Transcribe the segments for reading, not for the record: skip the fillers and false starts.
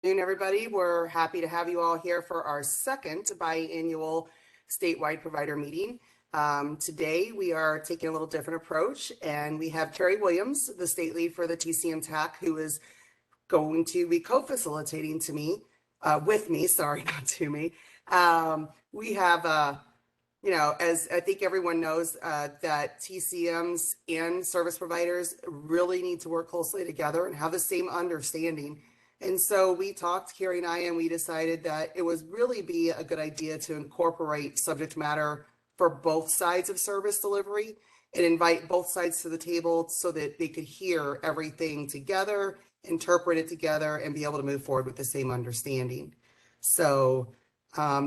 Everybody. We're happy to have you all here for our second biannual statewide provider meeting. Today we are taking a little different approach, and we have Carrie Williams, the state lead for the TCM TAC, who is going to be co-facilitating with me, sorry, not to me. We have, as I think everyone knows, that TCMs and service providers really need to work closely together and have the same understanding. And so we talked, Carrie and I, and we decided that it would really be a good idea to incorporate subject matter for both sides of service delivery and invite both sides to the table so that they could hear everything together, interpret it together, and be able to move forward with the same understanding. So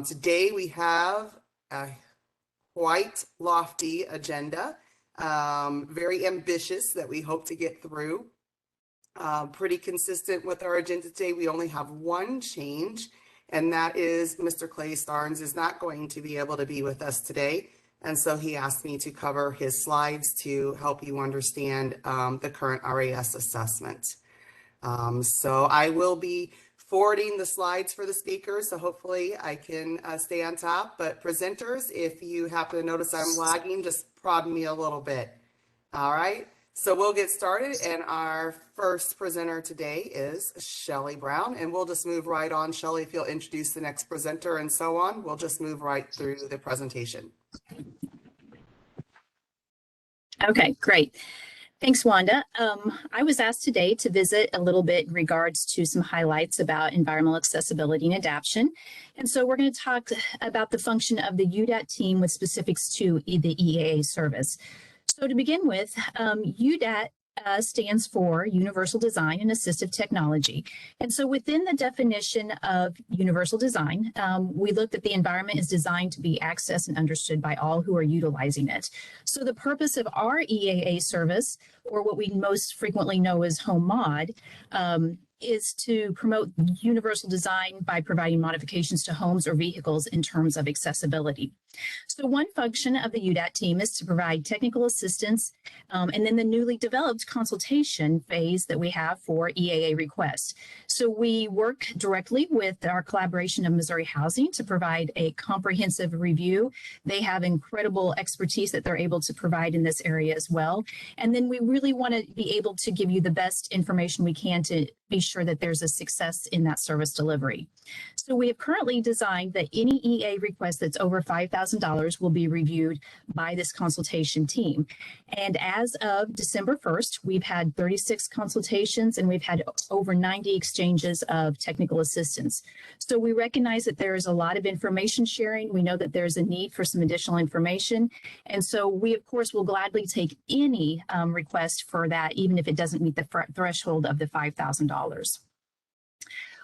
today we have a quite lofty agenda, very ambitious, that we hope to get through. Pretty consistent with our agenda today. We only have one change, and that is Mr. Clay Starnes is not going to be able to be with us today. And so he asked me to cover his slides to help you understand the current RAS assessment. So I will be forwarding the slides for the speakers, so hopefully I can stay on top. But presenters, if you happen to notice I'm lagging, just prod me a little bit. All right. So we'll get started, and our first presenter today is Shelly Brown, and we'll just move right on. Shelly, if you'll introduce the next presenter and so on, we'll just move right through the presentation. Okay, great. Thanks, Wanda. I was asked today to visit a little bit in regards to some highlights about environmental accessibility and adaption. And so we're going to talk about the function of the UDAT team with specifics to the EAA service. So to begin with, UDAT stands for Universal Design and Assistive Technology. And so within the definition of universal design, we looked at the environment is designed to be accessed and understood by all who are utilizing it. So the purpose of our EAA service, or what we most frequently know as home mod, is to promote universal design by providing modifications to homes or vehicles in terms of accessibility. So one function of the UDAT team is to provide technical assistance, and then the newly developed consultation phase that we have for EAA requests. So we work directly with our collaboration of Missouri Housing to provide a comprehensive review. They have incredible expertise that they're able to provide in this area as well. And then we really want to be able to give you the best information we can to be sure that there's a success in that service delivery. So we have currently designed that any EA request that's over $5,000 will be reviewed by this consultation team. And as of December 1st, we've had 36 consultations and we've had over 90 exchanges of technical assistance. So we recognize that there is a lot of information sharing. We know that there's a need for some additional information. And so we, of course, will gladly take any request for that, even if it doesn't meet the threshold of the $5,000.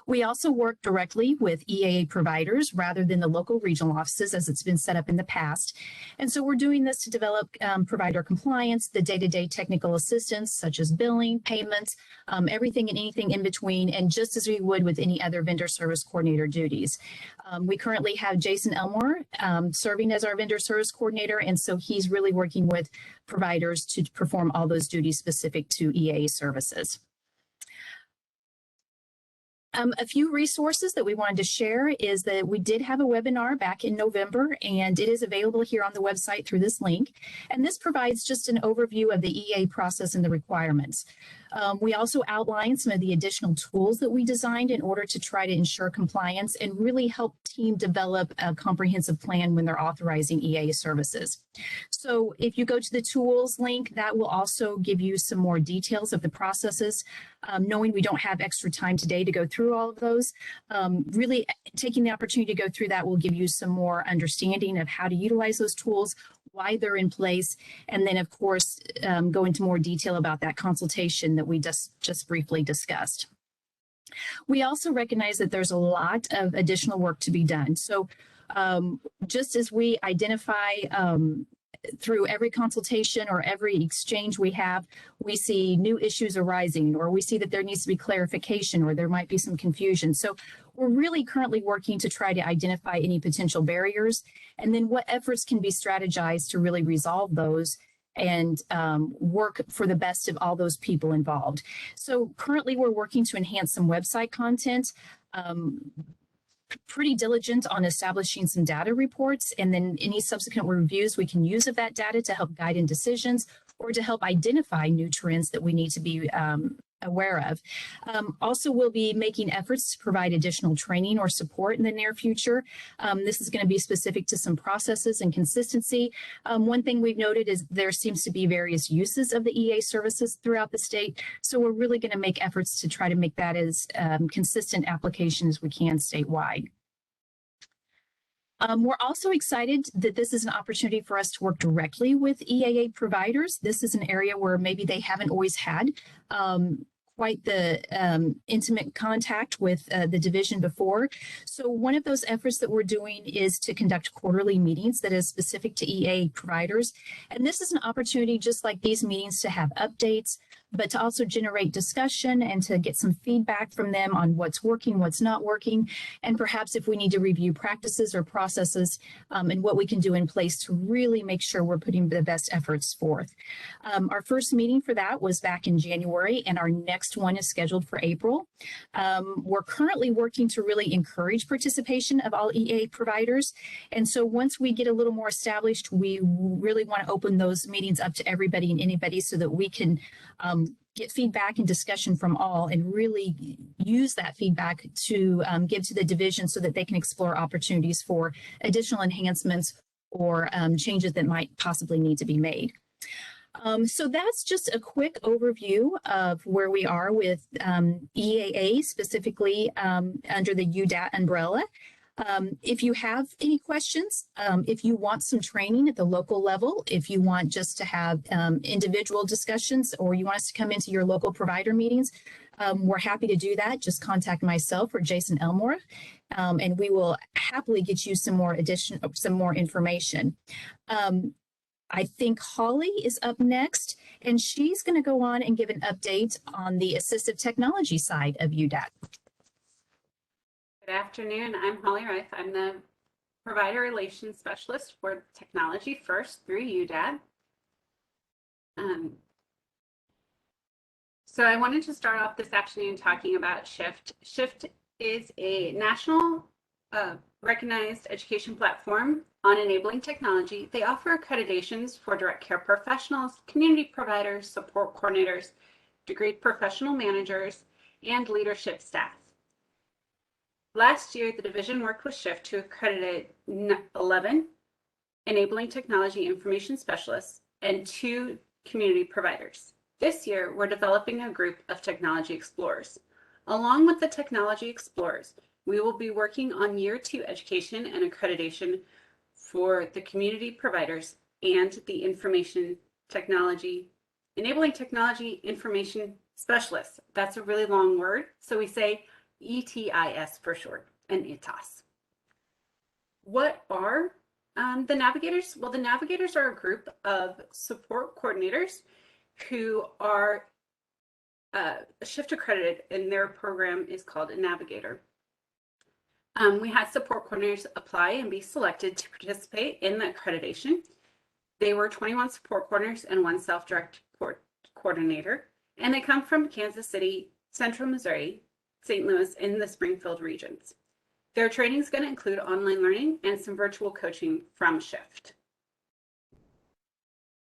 We also work directly with EAA providers rather than the local regional offices as it's been set up in the past. And so we're doing this to develop provider compliance, the day-to-day technical assistance such as billing, payments, everything and anything in between, and just as we would with any other vendor service coordinator duties. We currently have Jason Elmore serving as our vendor service coordinator, and so he's really working with providers to perform all those duties specific to EAA services. A few resources that we wanted to share is that we did have a webinar back in November, and it is available here on the website through this link. And this provides just an overview of the EA process and the requirements. We also outlined some of the additional tools that we designed in order to try to ensure compliance and really help team develop a comprehensive plan when they're authorizing EA services. So if you go to the tools link, that will also give you some more details of the processes. Knowing we don't have extra time today to go through all of those, really taking the opportunity to go through that will give you some more understanding of how to utilize those tools, why they're in place, and then of course go into more detail about that consultation that we just briefly discussed. We also recognize that there's a lot of additional work to be done. So just as we identify through every consultation or every exchange we have, we see new issues arising, or we see that there needs to be clarification, or there might be some confusion. So we're really currently working to try to identify any potential barriers, and then what efforts can be strategized to really resolve those and work for the best of all those people involved. So currently we're working to enhance some website content. pretty diligent on establishing some data reports, and then any subsequent reviews we can use of that data to help guide in decisions or to help identify new trends that we need to be aware of. Also, we'll be making efforts to provide additional training or support in the near future. This is going to be specific to some processes and consistency. One thing we've noted is there seems to be various uses of the EA services throughout the state. So we're really going to make efforts to try to make that as consistent application as we can statewide. We're also excited that this is an opportunity for us to work directly with EAA providers. This is an area where maybe they haven't always had quite the intimate contact with the division before. So one of those efforts that we're doing is to conduct quarterly meetings that is specific to EA providers. And this is an opportunity, just like these meetings, to have updates, but to also generate discussion and to get some feedback from them on what's working, what's not working, and perhaps if we need to review practices or processes and what we can do in place to really make sure we're putting the best efforts forth. Our first meeting for that was back in January, and our next one is scheduled for April. We're currently working to really encourage participation of all EA providers. And so once we get a little more established, we really want to open those meetings up to everybody and anybody so that we can get feedback and discussion from all and really use that feedback to give to the division so that they can explore opportunities for additional enhancements or changes that might possibly need to be made. So that's just a quick overview of where we are with EAA, specifically under the UDAT umbrella. If you have any questions, if you want some training at the local level, if you want just to have individual discussions, or you want us to come into your local provider meetings, we're happy to do that. Just contact myself or Jason Elmore, and we will happily get you some more information. I think Holly is up next, and she's going to go on and give an update on the assistive technology side of UDAT. Good afternoon. I'm Holly Reif. I'm the Provider Relations Specialist for Technology First through UDAT. So I wanted to start off this afternoon talking about SHIFT. SHIFT is a national recognized education platform on enabling technology. They offer accreditations for direct care professionals, community providers, support coordinators, degreed professional managers, and leadership staff. Last year, the division worked with SHIFT to accredit 11 enabling technology information specialists and 2 community providers. This year, we're developing a group of technology explorers. Along with the technology explorers, we will be working on year 2 education and accreditation for the community providers and the information technology, enabling technology information specialists. That's a really long word, so we say ETIS for short, and ITAS. What are the navigators? Well, the navigators are a group of support coordinators who are SHIFT accredited, and their program is called a navigator. We had support coordinators apply and be selected to participate in the accreditation. They were 21 support coordinators and 1 self-direct coordinator, and they come from Kansas City, Central Missouri, St. Louis, in the Springfield regions. Their training is going to include online learning and some virtual coaching from SHIFT.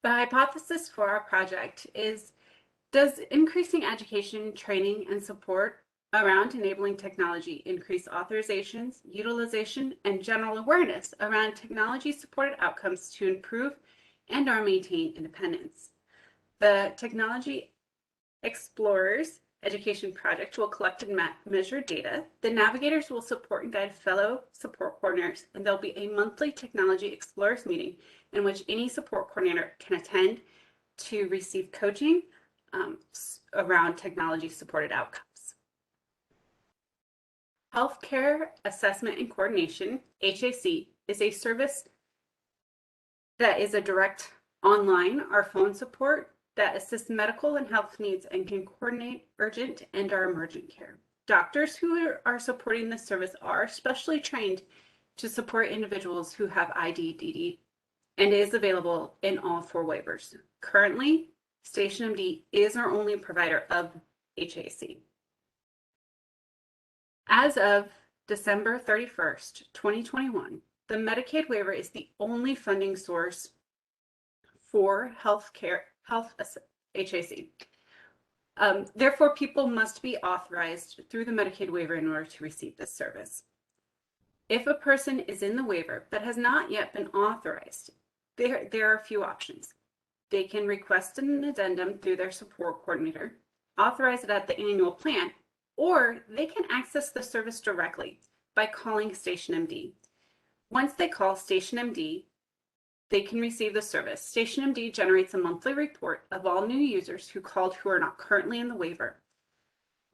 The hypothesis for our project is, does increasing education, training, and support around enabling technology increase authorizations, utilization, and general awareness around technology-supported outcomes to improve and/or maintain independence? The Technology Explorers Education Project will collect and measure data. The navigators will support and guide fellow support coordinators, and there'll be a monthly Technology Explorers meeting in which any support coordinator can attend to receive coaching around technology-supported outcomes. Healthcare Assessment and Coordination, HAC, is a service that is a direct online or phone support that assists medical and health needs and can coordinate urgent and/or emergent care. Doctors who are supporting this service are specially trained to support individuals who have IDDD and is available in all 4 waivers. Currently, StationMD is our only provider of HAC. As of December 31st, 2021, the Medicaid waiver is the only funding source for health HAC. Therefore, people must be authorized through the Medicaid waiver in order to receive this service. If a person is in the waiver but has not yet been authorized, there are a few options. They can request an addendum through their support coordinator, authorize it at the annual plan, or they can access the service directly by calling Station MD. Once they call Station MD, they can receive the service. Station MD generates a monthly report of all new users who called who are not currently in the waiver.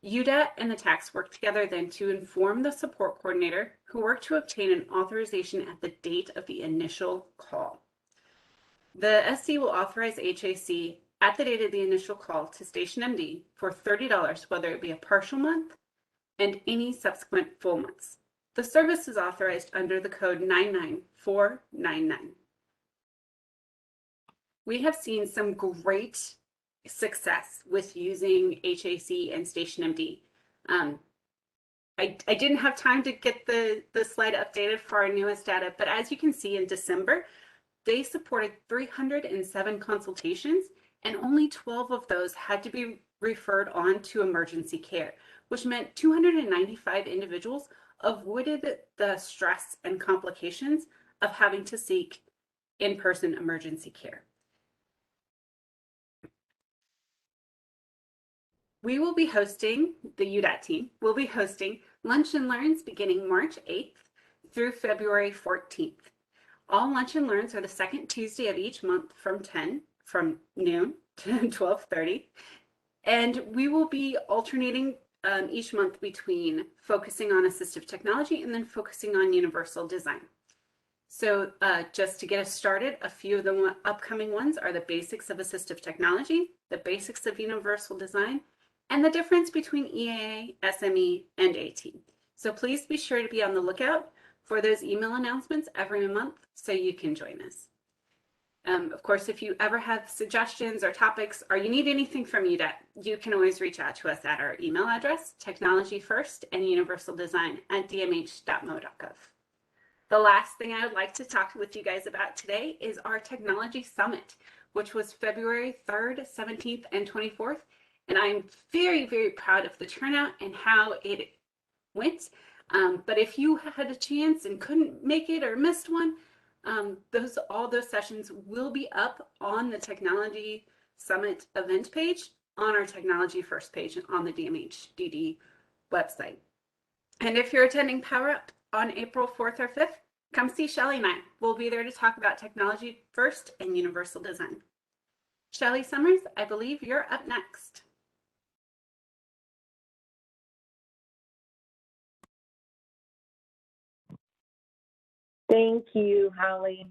UDAT and the tax work together then to inform the support coordinator who worked to obtain an authorization at the date of the initial call. The SC will authorize HAC at the date of the initial call to Station MD for $30, whether it be a partial month and any subsequent full months. The service is authorized under the code 99499. We have seen some great success with using HAC and Station MD. I didn't have time to get the slide updated for our newest data, but as you can see in December, they supported 307 consultations, and only 12 of those had to be referred on to emergency care, which meant 295 individuals avoided the stress and complications of having to seek in-person emergency care. We will be hosting, the UDAT team will be hosting Lunch and Learns beginning March 8th through February 14th. All Lunch and Learns are the second Tuesday of each month from noon to 12:30. And we will be alternating each month between focusing on assistive technology and then focusing on universal design. So just to get us started, a few of the upcoming ones are the basics of assistive technology, the basics of universal design, and the difference between EAA, SME, and AT. So please be sure to be on the lookout for those email announcements every month so you can join us. Of course, if you ever have suggestions or topics, or you need anything from UDAT, you can always reach out to us at our email address, technologyfirst and universaldesign@dmh.mo.gov. The last thing I would like to talk with you guys about today is our Technology Summit, which was February 3rd, 17th, and 24th. And I'm very, very proud of the turnout and how it went. But if you had a chance and couldn't make it or missed one, all those sessions will be up on the Technology Summit event page on our Technology First page on the DMHDD website. And if you're attending Power Up on April 4th or 5th, come see Shelly and I. We'll be there to talk about Technology First and Universal Design. Shelly Summers, I believe you're up next. Thank you, Holly.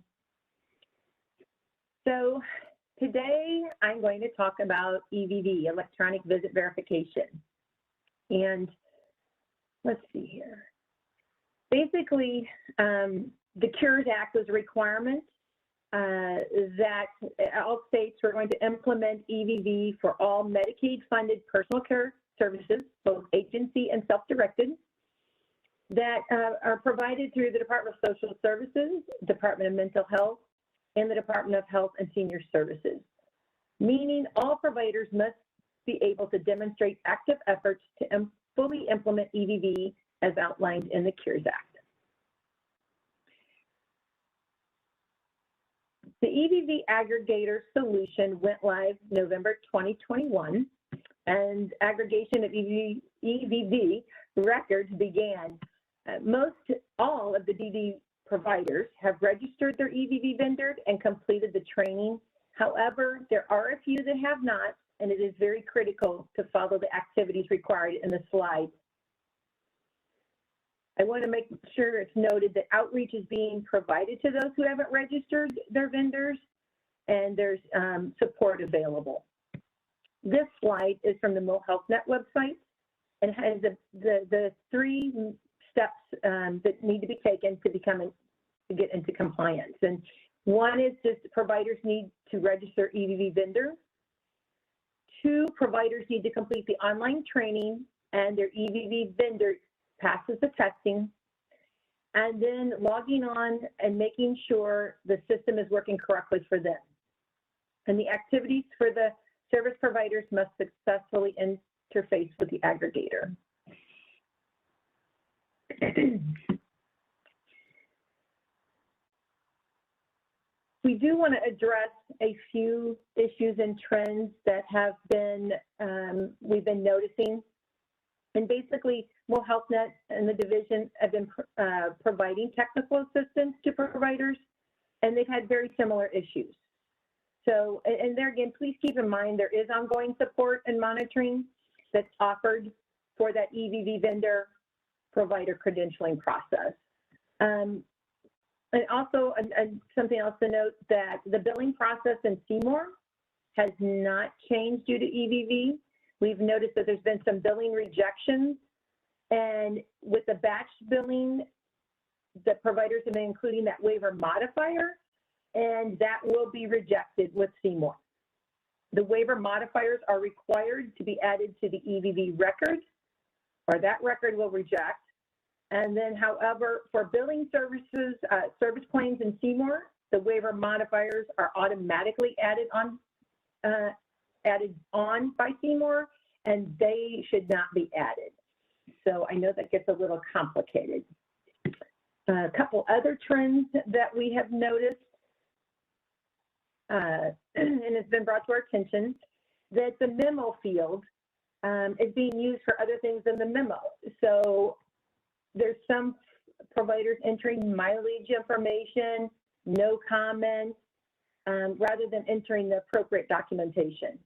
So today I'm going to talk about EVV, electronic visit verification. And let's see here. Basically, the CURES Act was a requirement that all states were going to implement EVV for all Medicaid-funded personal care services, both agency and self-directed, that are provided through the Department of Social Services, Department of Mental Health, and the Department of Health and Senior Services, meaning all providers must be able to demonstrate active efforts to fully implement EVV as outlined in the CURES Act. The EVV aggregator solution went live November 2021, and aggregation of EVV records began. All of the DD providers have registered their EVV vendor and completed the training. However, there are a few that have not, and it is very critical to follow the activities required in the slide. I want to make sure it's noted that outreach is being provided to those who haven't registered their vendors, and there's support available. This slide is from the MoHealthNet website and has the three steps that need to be taken to get into compliance. And one is just providers need to register EVV vendor. 2, providers need to complete the online training, and their EVV vendor passes the testing, and then logging on and making sure the system is working correctly for them. And the activities for the service providers must successfully interface with the aggregator. We do want to address a few issues and trends that have been, we've been noticing. And basically, MoHealthNet and the division have been providing technical assistance to providers, and they've had very similar issues. So, and there again, please keep in mind there is ongoing support and monitoring that's offered for that EVV vendor provider credentialing process. And also, something else to note, that the billing process in Seymour has not changed due to EVV. We've noticed that there's been some billing rejections, and with the batch billing, the providers have been including that waiver modifier, and that will be rejected with Seymour. The waiver modifiers are required to be added to the EVV record, or that record will reject. And then, however, for billing services, service claims in Seymour, the waiver modifiers are automatically added on by Seymour, and they should not be added. So I know that gets a little complicated. A couple other trends that we have noticed, and it's been brought to our attention, that the memo field is being used for other things than the memo. So there's some providers entering mileage information, no comment, rather than entering the appropriate documentation.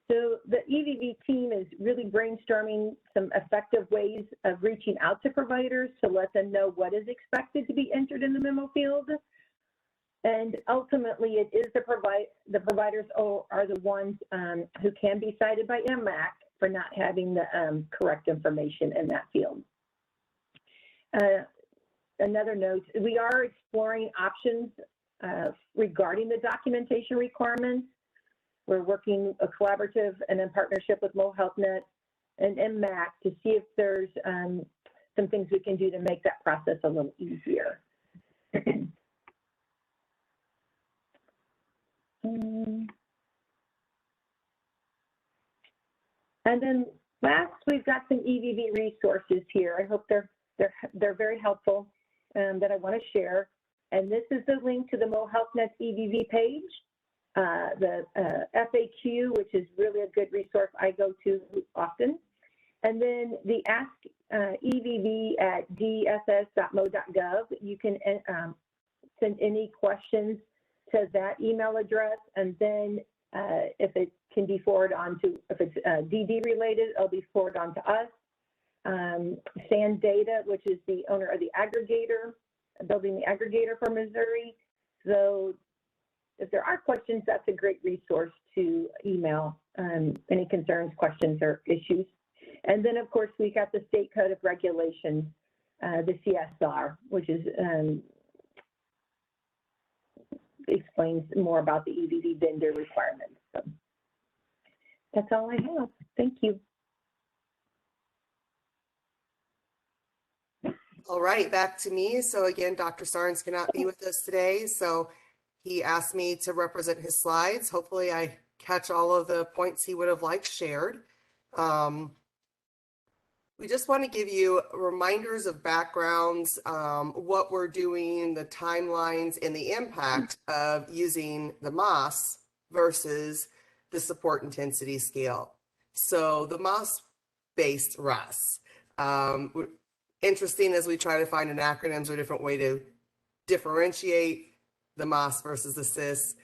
So the EVV team is really brainstorming some effective ways of reaching out to providers to let them know what is expected to be entered in the memo field. And ultimately, it is the providers are the ones who can be cited by MAC for not having the correct information in that field. Another note, we are exploring options regarding the documentation requirements. We're working a collaborative and in partnership with MoHealthNet and MMAC to see if there's some things we can do to make that process a little easier. And then last, we've got some EVV resources here. I hope they're very helpful that I want to share. And this is the link to the MoHealthNet EVV page, the FAQ, which is really a good resource I go to often. And then the Ask EVV at dss.mo.gov. You can send any questions to that email address, and then if it can be forwarded on to, if it's DD related, it'll be forwarded on to us. Sand Data, which is the owner of the aggregator, building the aggregator for Missouri. So if there are questions, that's a great resource to email any concerns, questions, or issues. And then, of course, we got the State Code of Regulations, the CSR, which is explains more about the EVV vendor requirements. So that's all I have. Thank you. All right, back to me. So again, Dr. Sarnes cannot be with us today, so he asked me to represent his slides. Hopefully I catch all of the points he would have liked shared. We just want to give you reminders of backgrounds, what we're doing, the timelines, and the impact of using the MOS versus the support intensity scale. So the MOS-based RUS. Interesting as we try to find an acronyms or a different way to differentiate the MOS versus the SIS.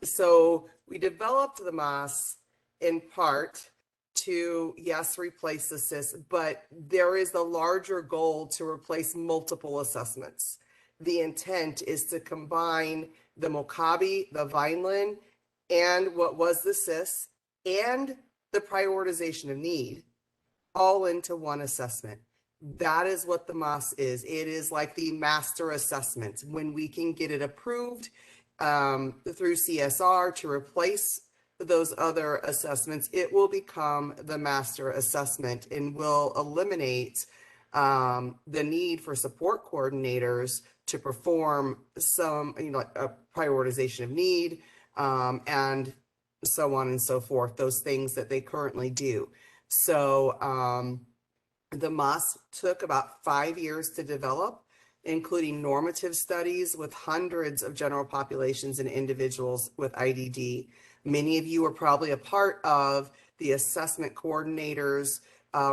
So we developed the MOS in part to, yes, replace the SIS, but there is the larger goal to replace multiple assessments. The intent is to combine the Mokabi, the Vineland, and what was the SIS, and the prioritization of need all into one assessment. That is what the MOS is. It is like the master assessment. When we can get it approved through CSR to replace those other assessments, it will become the master assessment and will eliminate the need for support coordinators to perform some, like a prioritization of need, and so on and so forth, those things that they currently do. So the MOS took about 5 years to develop, including normative studies with hundreds of general populations and individuals with IDD. Many of you are probably a part of the assessment coordinators'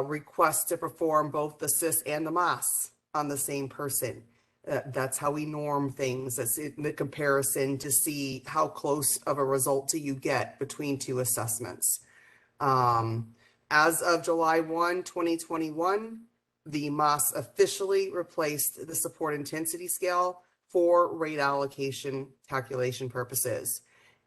request to perform both the SIS and the MOS on the same person. That's how we norm things. That's in the comparison to see how close of a result do you get between two assessments. As of July 1, 2021, the MOS officially replaced the support intensity scale for rate allocation calculation purposes.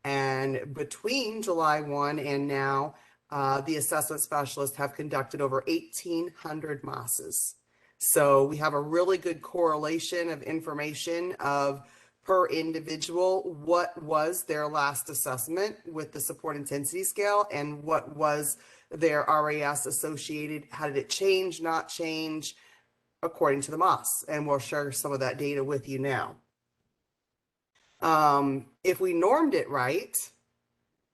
And between July 1 and now, the assessment specialists have conducted over 1,800 MOSs. So we have a really good correlation of information of per individual, what was their last assessment with the support intensity scale and what was their RAS associated, how did it change, not change, according to the MOS. And we'll share some of that data with you now. If we normed it right,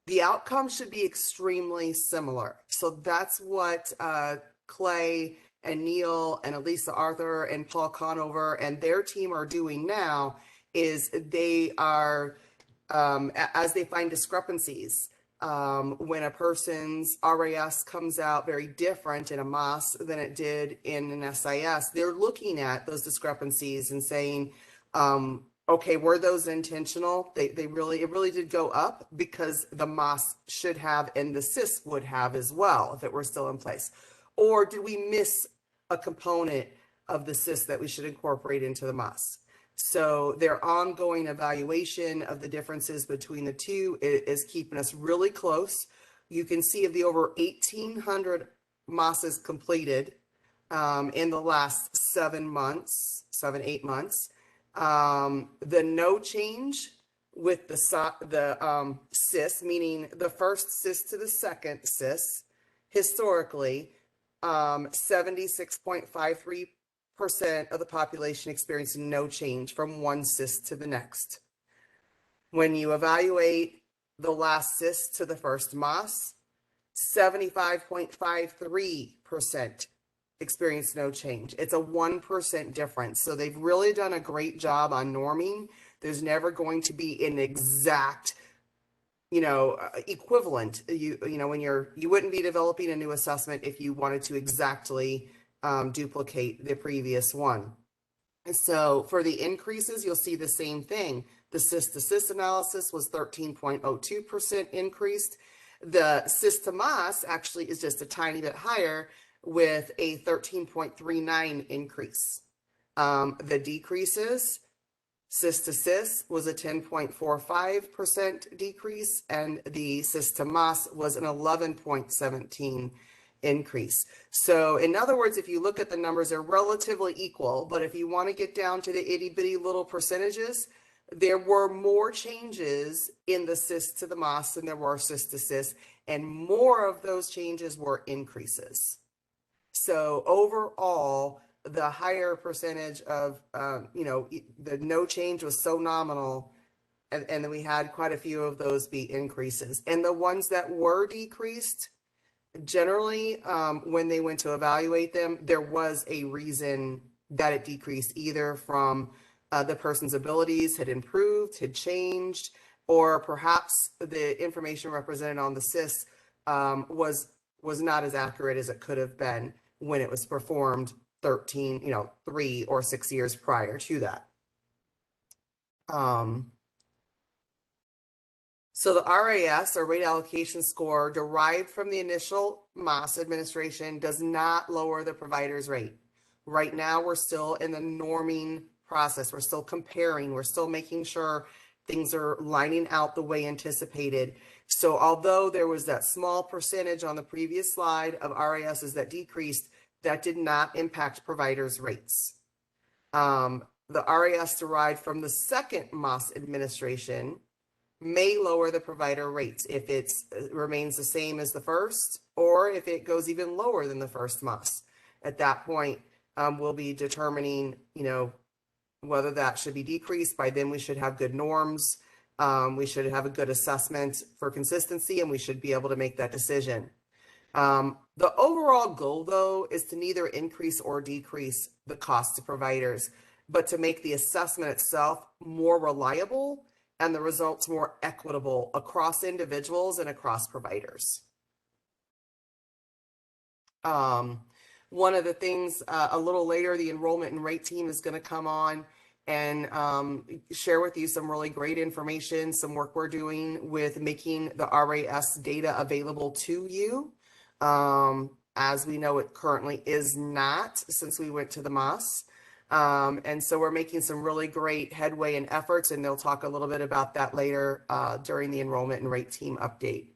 the outcome should be extremely similar. So that's what Clay and Neil and Elisa Arthur and Paul Conover and their team are doing now, is they are, as they find discrepancies, when a person's RAS comes out very different in a MOS than it did in an SIS, they're looking at those discrepancies and saying, okay, were those intentional? It really did go up because the MOS should have and the SIS would have as well if it were still in place. Or did we miss a component of the SIS that we should incorporate into the MOS? So their ongoing evaluation of the differences between the two is keeping us really close. You can see of the over 1,800 MOSs completed in the last 8 months, the no change with the SIS, meaning the first SIS to the second SIS, historically, 76.53% of the population experienced no change from one SIS to the next. When you evaluate the last SIS to the first MOS, 75.53% experienced no change. It's a 1% difference. So they've really done a great job on norming. There's never going to be an exact, equivalent. You wouldn't be developing a new assessment if you wanted to exactly duplicate the previous one. And so for the increases, you'll see the same thing. The SIS to SIS analysis was 13.02% increased. The SIS to MOS actually is just a tiny bit higher with a 13.39 increase. The decreases, SIS to SIS was a 10.45% decrease, and the SIS to MOS was an 11.17 increase. So in other words, if you look at the numbers, they're relatively equal, but if you want to get down to the itty bitty little percentages, there were more changes in the SIS to the MOS than there were SIS to SIS, and more of those changes were increases. So overall, the higher percentage of, the no change was so nominal, and then we had quite a few of those be increases. And the ones that were decreased, generally, when they went to evaluate them, there was a reason that it decreased, either from the person's abilities had improved, had changed, or perhaps the information represented on the SIS was not as accurate as it could have been when it was performed 3 or 6 years prior to that. So the RAS, or rate allocation score, derived from the initial MOS administration does not lower the provider's rate. Right now, we're still in the norming process. We're still comparing. We're still making sure things are lining out the way anticipated. So although there was that small percentage on the previous slide of RASs that decreased, that did not impact providers' rates. The RAS derived from the second MOS administration may lower the provider rates if it remains the same as the first, or if it goes even lower than the first month. At that point, we'll be determining, whether that should be decreased. By then we should have good norms. We should have a good assessment for consistency, and we should be able to make that decision. The overall goal, though, is to neither increase or decrease the cost to providers, but to make the assessment itself more reliable and the results more equitable across individuals and across providers. One of the things a little later, the enrollment and rate team is going to come on and share with you some really great information, some work we're doing with making the RAS data available to you. As we know, it currently is not, since we went to the MOS. And so we're making some really great headway and efforts, and they'll talk a little bit about that later during the enrollment and rate team update.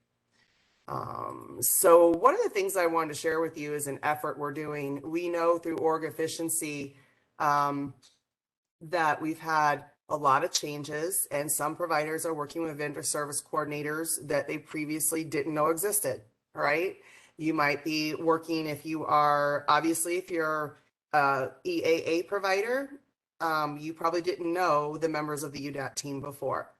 So one of the things I wanted to share with you is an effort we're doing. We know through org efficiency that we've had a lot of changes, and some providers are working with vendor service coordinators that they previously didn't know existed, right? You might be working, if you are, obviously, if you're EAA provider, you probably didn't know the members of the UDAT team before.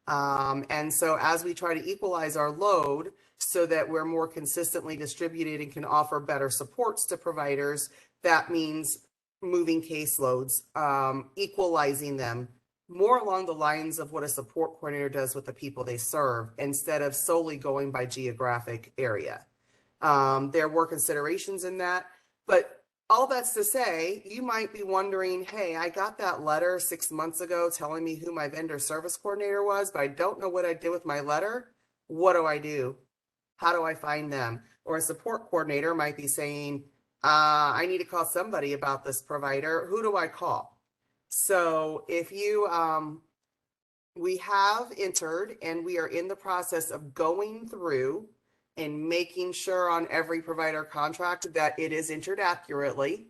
And so as we try to equalize our load so that we're more consistently distributed and can offer better supports to providers, that means moving caseloads, equalizing them more along the lines of what a support coordinator does with the people they serve, instead of solely going by geographic area. There were considerations in that, but all that's to say, you might be wondering, hey, I got that letter 6 months ago telling me who my vendor service coordinator was, but I don't know what I did with my letter. What do I do? How do I find them? Or a support coordinator might be saying, I need to call somebody about this provider. Who do I call? So if you, we have entered, and we are in the process of going through and making sure on every provider contract that it is entered accurately.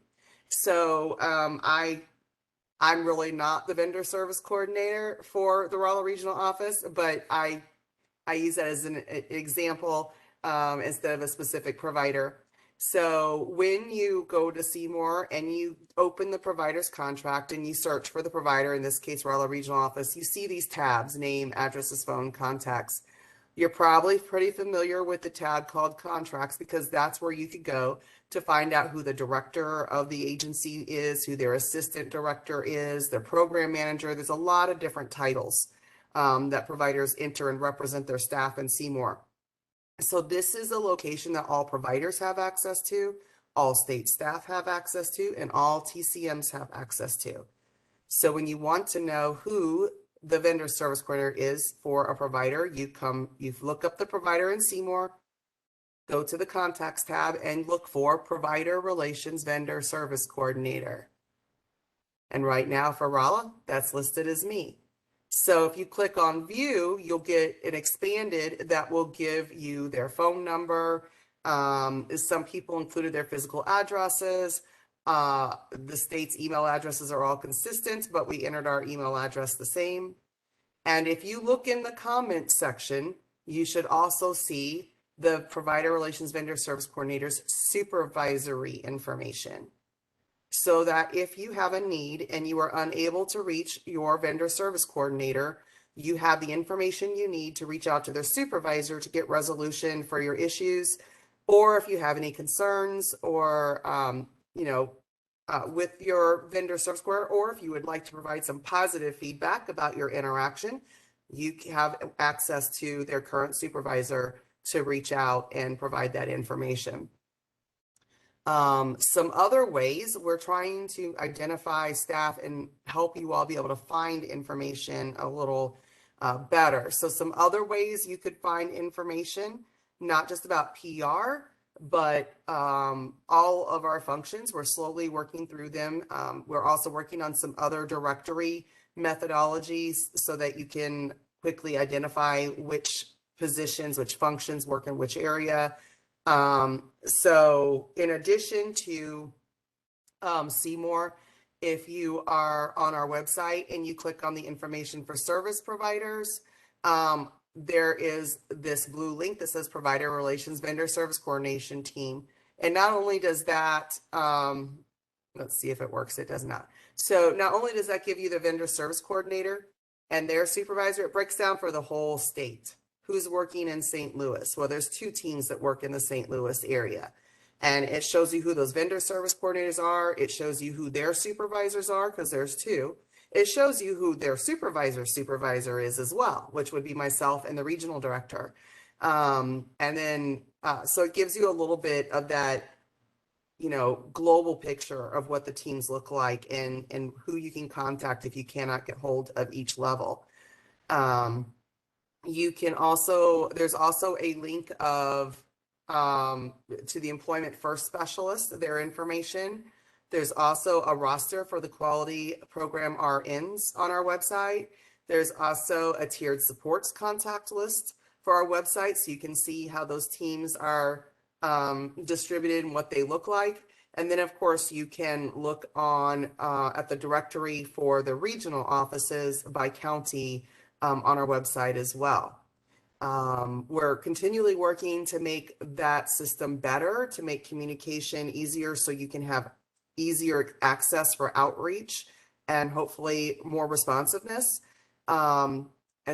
So I'm really not the vendor service coordinator for the Raleigh Regional Office, but I use that as an example instead of a specific provider. So when you go to Seymour and you open the provider's contract and you search for the provider, in this case, Raleigh Regional Office, you see these tabs: name, addresses, phone, contacts. You're probably pretty familiar with the tab called contracts, because that's where you could go to find out who the director of the agency is, who their assistant director is, their program manager. There's a lot of different titles that providers enter and represent their staff in Seymour. So this is a location that all providers have access to, all state staff have access to, and all TCMs have access to. So when you want to know who the vendor service coordinator is for a provider, you look up the provider in Seymour, go to the contacts tab and look for provider relations vendor service coordinator. And right now for Raleigh, that's listed as me. So if you click on view, you'll get an expanded that will give you their phone number. Some people included their physical addresses. The state's email addresses are all consistent, but we entered our email address the same. And if you look in the comment section, you should also see the provider relations vendor service coordinator's supervisory information, so that if you have a need and you are unable to reach your vendor service coordinator, you have the information you need to reach out to their supervisor to get resolution for your issues, or if you have any concerns or with your vendor service coordinator, or if you would like to provide some positive feedback about your interaction, you have access to their current supervisor to reach out and provide that information. Some other ways we're trying to identify staff and help you all be able to find information a little better. So some other ways you could find information, not just about PR, but all of our functions, we're slowly working through them. We're also working on some other directory methodologies so that you can quickly identify which positions, which functions work in which area. So in addition to Seymour, if you are on our website and you click on the information for service providers, there is this blue link that says Provider Relations Vendor Service Coordination Team. And not only does that, let's see if it works, it does not. So not only does that give you the vendor service coordinator and their supervisor, it breaks down for the whole state. Who's working in St. Louis? Well, there's 2 teams that work in the St. Louis area. And it shows you who those vendor service coordinators are. It shows you who their supervisors are, because there's 2. It shows you who their supervisor is as well, which would be myself and the regional director. And then, so it gives you a little bit of that, you know, global picture of what the teams look like and who you can contact if you cannot get hold of each level. You can also, there's also a link of to the Employment First Specialist, their information. There's also a roster for the quality program RNs on our website. There's also a tiered supports contact list for our website, so you can see how those teams are distributed and what they look like. And then, of course, you can look on at the directory for the regional offices by county on our website as well. We're continually working to make that system better, to make communication easier so you can have easier access for outreach and hopefully more responsiveness. And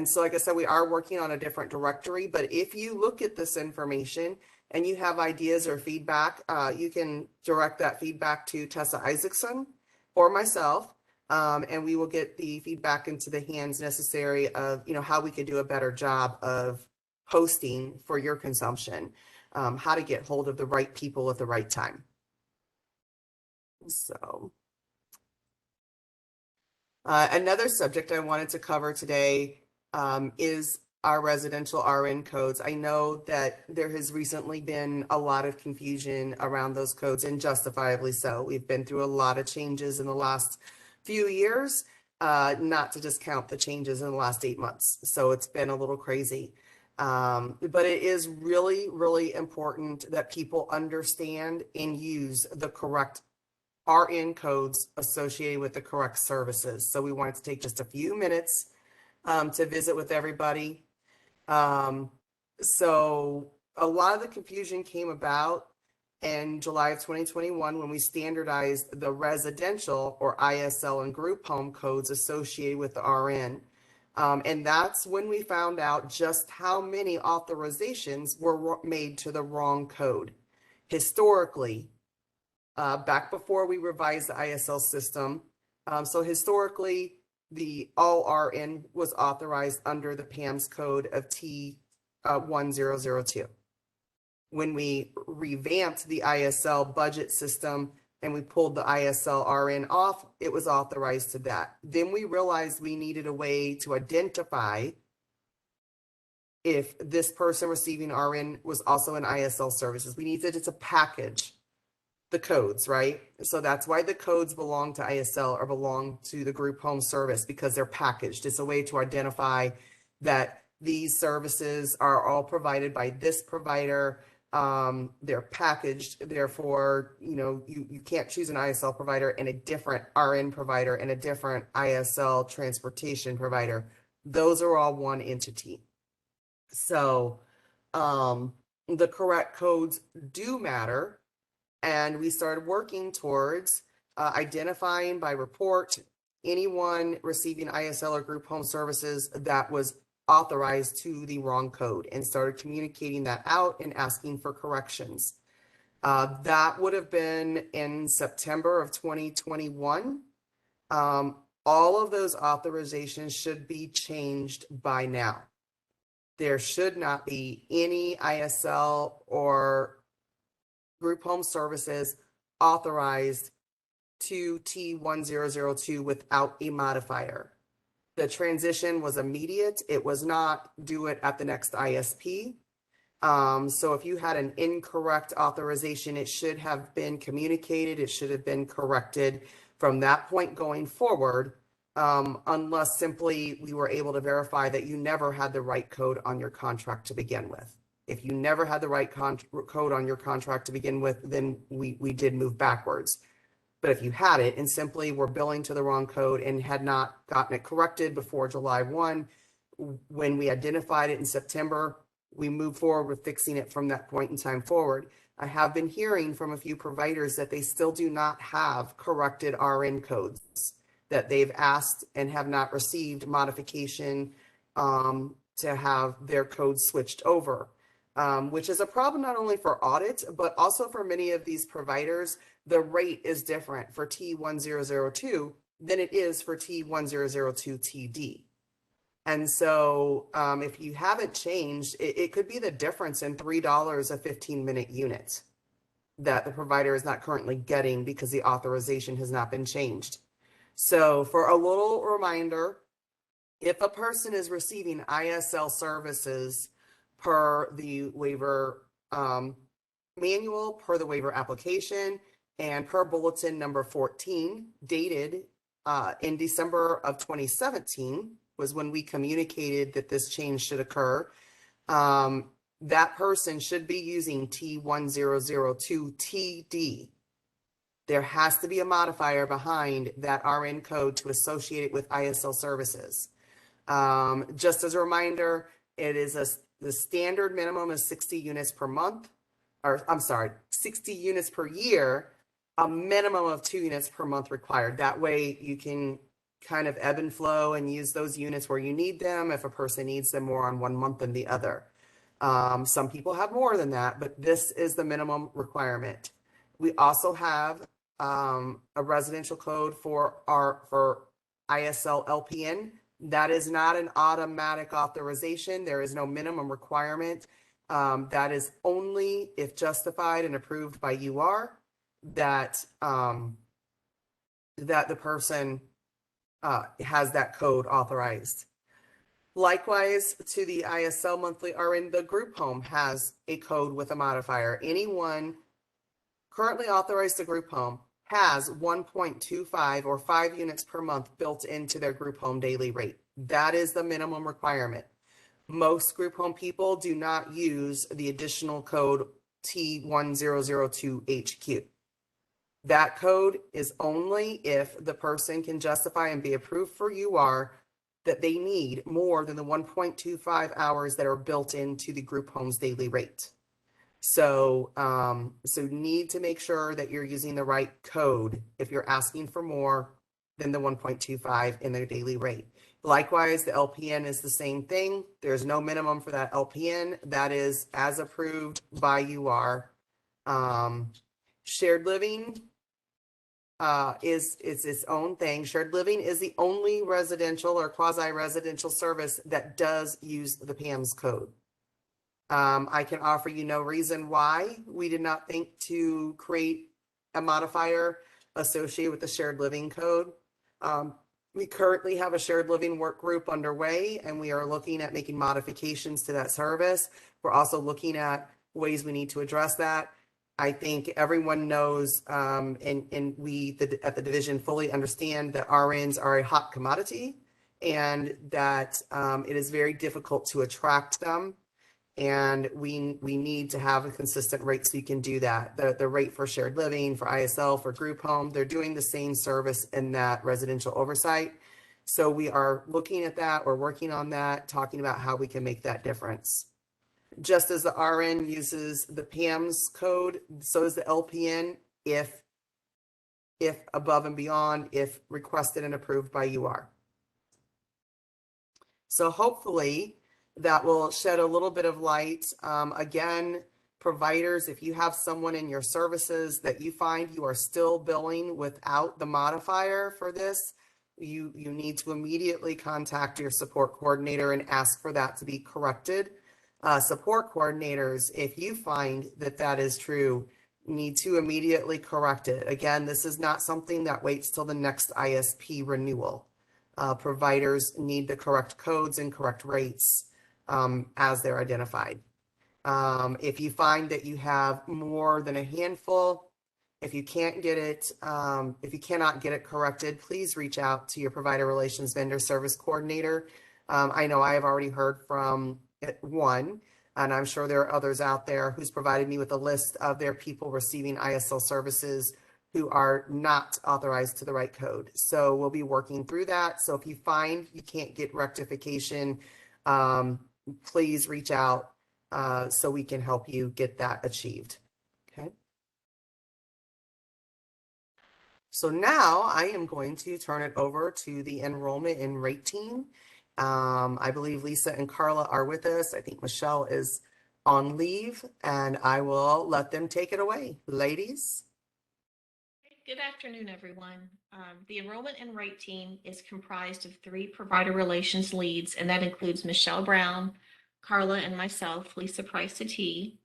so, like I said, we are working on a different directory, but if you look at this information and you have ideas or feedback, you can direct that feedback to Tessa Isaacson or myself, and we will get the feedback into the hands necessary of, you know, how we could do a better job of hosting for your consumption, how to get hold of the right people at the right time. So another subject I wanted to cover today is our residential RN codes. I know that there has recently been a lot of confusion around those codes, and justifiably so. We've been through a lot of changes in the last few years, not to discount the changes in the last 8 months. So it's been a little crazy. But it is really, really important that people understand and use the correct RN codes associated with the correct services. So we wanted to take just a few minutes to visit with everybody. So a lot of the confusion came about in July of 2021 when we standardized the residential or ISL and group home codes associated with the RN. And that's when we found out just how many authorizations were made to the wrong code. Historically, back before we revised the ISL system, so historically, the all RN was authorized under the PAMS code of T1002. When we revamped the ISL budget system and we pulled the ISL RN off, it was authorized to that. Then we realized we needed a way to identify if this person receiving RN was also in ISL services. We needed it to package the codes, right? So that's why the codes belong to ISL or belong to the group home service, because they're packaged. It's a way to identify that these services are all provided by this provider. They're packaged. Therefore, you know, you can't choose an ISL provider and a different RN provider and a different ISL transportation provider. Those are all one entity. So the correct codes do matter. And we started working towards identifying by report anyone receiving ISL or group home services that was authorized to the wrong code, and started communicating that out and asking for corrections. That would have been in September of 2021. All of those authorizations should be changed by now. There should not be any ISL or group home services authorized to T1002 without a modifier. The transition was immediate. It was not do it at the next ISP. So if you had an incorrect authorization, it should have been communicated. It should have been corrected from that point going forward, unless simply we were able to verify that you never had the right code on your contract to begin with. If you never had the right code on your contract to begin with, then we did move backwards. But if you had it and simply were billing to the wrong code and had not gotten it corrected before July 1, when we identified it in September, we moved forward with fixing it from that point in time forward. I have been hearing from a few providers that they still do not have corrected RN codes, that they've asked and have not received modification to have their codes switched over, which is a problem not only for audit, but also for many of these providers. The rate is different for T1002 than it is for T1002TD. And so if you haven't changed, it could be the difference in $3 a 15-minute unit that the provider is not currently getting because the authorization has not been changed. So for a little reminder, if a person is receiving ISL services per the waiver manual, per the waiver application, and per bulletin number 14, dated in December of 2017, was when we communicated that this change should occur. That person should be using T1002TD. There has to be a modifier behind that RN code to associate it with ISL services. Just as a reminder, it is the standard minimum is 60 units per month, or I'm sorry, 60 units per year, a minimum of 2 units per month required. That way you can kind of ebb and flow and use those units where you need them if a person needs them more on one month than the other. Some people have more than that, but this is the minimum requirement. We also have a residential code for ISL LPN. That is not an automatic authorization. There is no minimum requirement. That is only if justified and approved by UR that the person has that code authorized. Likewise, to the ISL monthly RN, the group home has a code with a modifier. Anyone currently authorized to group home has 1.25 or 5 units per month built into their group home daily rate. That is the minimum requirement. Most group home people do not use the additional code T1002HQ. That code is only if the person can justify and be approved for UR that they need more than the 1.25 hours that are built into the group home's daily rate. So, need to make sure that you're using the right code if you're asking for more than the 1.25 in their daily rate. Likewise, the LPN is the same thing. There's no minimum for that LPN. That is as approved by UR. Shared living is its own thing. Shared living is the only residential or quasi-residential service that does use the PAMS code. I can offer you no reason why we did not think to create a modifier associated with the shared living code. We currently have a shared living work group underway, and we are looking at making modifications to that service. We're also looking at ways we need to address that. I think everyone knows, and we at the division fully understand that RNs are a hot commodity, and that it is very difficult to attract them. And we need to have a consistent rate so you can do that. The rate for shared living, for ISL, for group home, they're doing the same service in that residential oversight. So we are looking at that, we're working on that, talking about how we can make that difference. Just as the RN uses the PAMS code, so does the LPN if above and beyond, if requested and approved by UR. So hopefully that will shed a little bit of light. Again, providers, if you have someone in your services that you find you are still billing without the modifier for this, you need to immediately contact your support coordinator and ask for that to be corrected. Support coordinators, if you find that that is true, need to immediately correct it. Again, this is not something that waits till the next ISP renewal. Providers need the correct codes and correct rates as they're identified. If you find that you have more than a handful, if you can't get it, if you cannot get it corrected, please reach out to your provider relations vendor service coordinator. I know I have already heard from one, and I'm sure there are others out there who's provided me with a list of their people receiving ISL services who are not authorized to the right code. So we'll be working through that. So if you find you can't get rectification, please reach out so we can help you get that achieved. Okay. So now I am going to turn it over to the enrollment and rate team. I believe Lisa and Carla are with us. I think Michelle is on leave, and I will let them take it away. Ladies. Good afternoon, everyone. The enrollment and rate team is comprised of 3 provider relations leads, and that includes Michelle Brown, Carla, and myself, Lisa Price-T.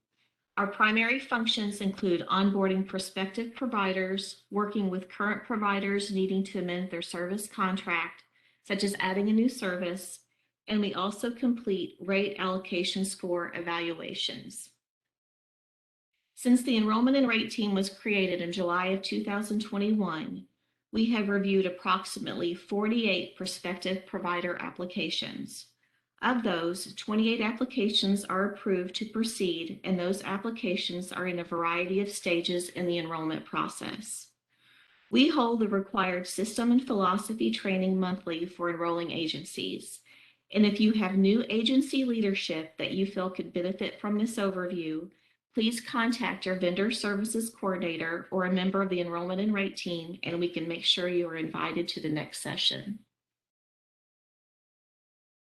Our primary functions include onboarding prospective providers, working with current providers needing to amend their service contract, such as adding a new service, and we also complete rate allocation score evaluations. Since the enrollment and rate team was created in July of 2021, we have reviewed approximately 48 prospective provider applications. Of those, 28 applications are approved to proceed, and those applications are in a variety of stages in the enrollment process. We hold the required system and philosophy training monthly for enrolling agencies. And if you have new agency leadership that you feel could benefit from this overview, please contact your vendor services coordinator or a member of the enrollment and rate team, and we can make sure you are invited to the next session.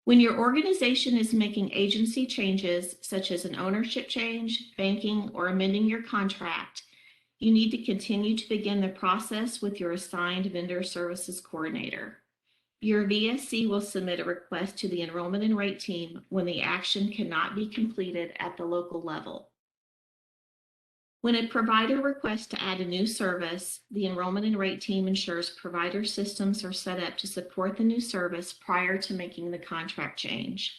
When your organization is making agency changes, such as an ownership change, banking, or amending your contract, you need to continue to begin the process with your assigned vendor services coordinator. Your VSC will submit a request to the enrollment and rate team when the action cannot be completed at the local level. When a provider requests to add a new service, the enrollment and rate team ensures provider systems are set up to support the new service prior to making the contract change.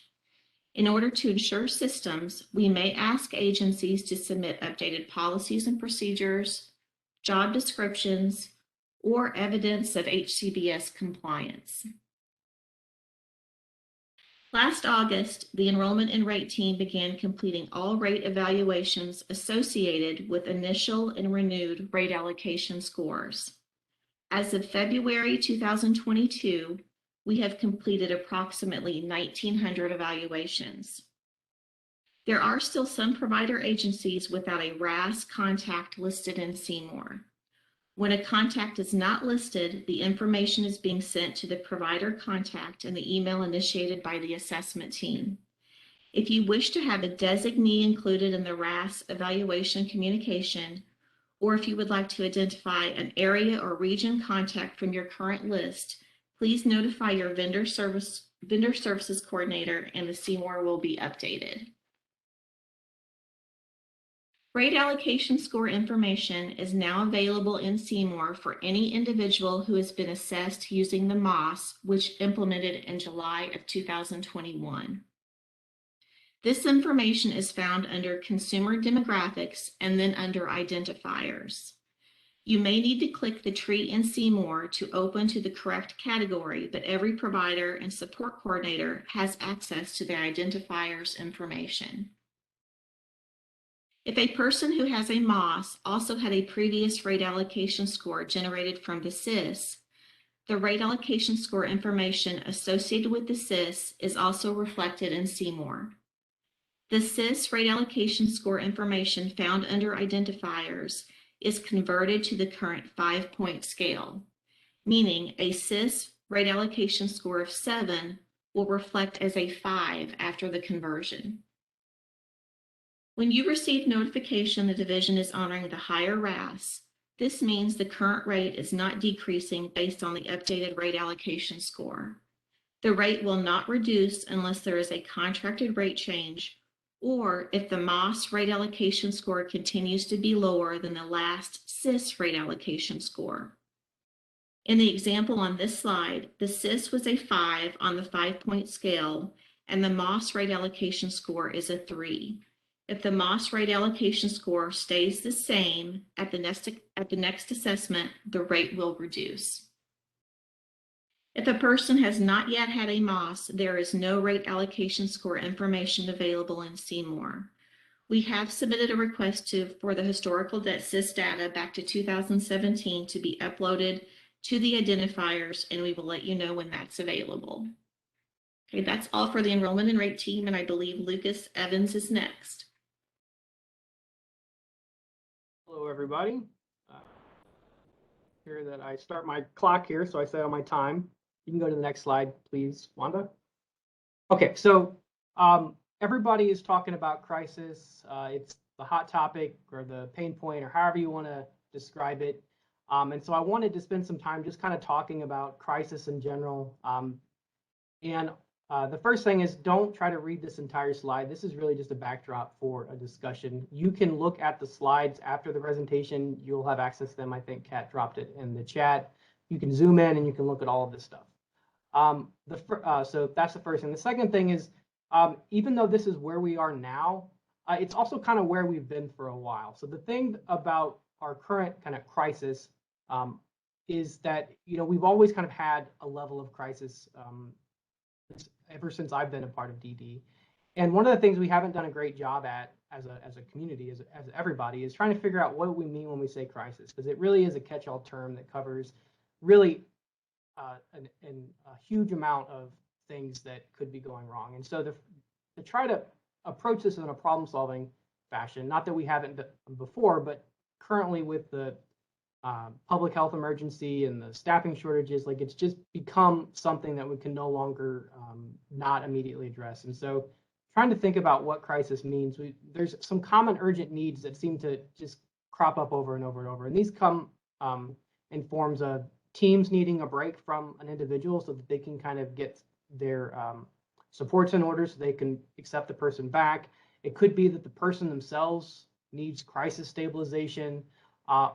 In order to ensure systems, we may ask agencies to submit updated policies and procedures, job descriptions, or evidence of HCBS compliance. Last August, the enrollment and rate team began completing all rate evaluations associated with initial and renewed rate allocation scores. As of February 2022, we have completed approximately 1,900 evaluations. There are still some provider agencies without a RAS contact listed in CMOR. When a contact is not listed, the information is being sent to the provider contact in the email initiated by the assessment team. If you wish to have a designee included in the RAS evaluation communication, or if you would like to identify an area or region contact from your current list, please notify your vendor services coordinator, and the CMOR will be updated. Rate allocation score information is now available in CMOR for any individual who has been assessed using the MOS, which implemented in July of 2021. This information is found under Consumer Demographics and then under Identifiers. You may need to click the tree in CMOR to open to the correct category, but every provider and support coordinator has access to their identifiers information. If a person who has a MOS also had a previous rate allocation score generated from the SIS, the rate allocation score information associated with the SIS is also reflected in CMOR. The SIS rate allocation score information found under identifiers is converted to the current 5-point scale, meaning a SIS rate allocation score of 7 will reflect as a 5 after the conversion. When you receive notification the division is honoring the higher RAS, this means the current rate is not decreasing based on the updated rate allocation score. The rate will not reduce unless there is a contracted rate change, or if the MOS rate allocation score continues to be lower than the last SIS rate allocation score. In the example on this slide, the SIS was a 5 on the 5-point scale, and the MOS rate allocation score is a 3. If the MOS rate allocation score stays the same at the next assessment, the rate will reduce. If a person has not yet had a MOS, there is no rate allocation score information available in CMOR. We have submitted a request for the historical SIS data back to 2017 to be uploaded to the identifiers, and we will let you know when that's available. Okay, that's all for the enrollment and rate team, and I believe Lucas Evans is next. Hello, everybody. Here that I start my clock here, so I set on my time. You can go to the next slide, please, Wanda. Okay, so everybody is talking about crisis. It's the hot topic or the pain point or however you want to describe it. And so I wanted to spend some time just kind of talking about crisis in general. The first thing is, don't try to read this entire slide. This is really just a backdrop for a discussion. You can look at the slides after the presentation. You'll have access to them. I think Kat dropped it in the chat. You can zoom in and you can look at all of this stuff. So that's the first thing. The second thing is, even though this is where we are now, it's also kind of where we've been for a while. So the thing about our current kind of crisis is that, you know, we've always kind of had a level of crisis ever since I've been a part of DD. And one of the things we haven't done a great job at as a community, as everybody, is trying to figure out what do we mean when we say crisis, because it really is a catch-all term that covers really a huge amount of things that could be going wrong. And so to try to approach this in a problem-solving fashion, not that we haven't before, but currently with the public health emergency and the staffing shortages, like it's just become something that we can no longer not immediately address. And so trying to think about what crisis means, there's some common urgent needs that seem to just crop up over and over and over. And these come in forms of teams needing a break from an individual so that they can kind of get their supports in order so they can accept the person back. It could be that the person themselves needs crisis stabilization,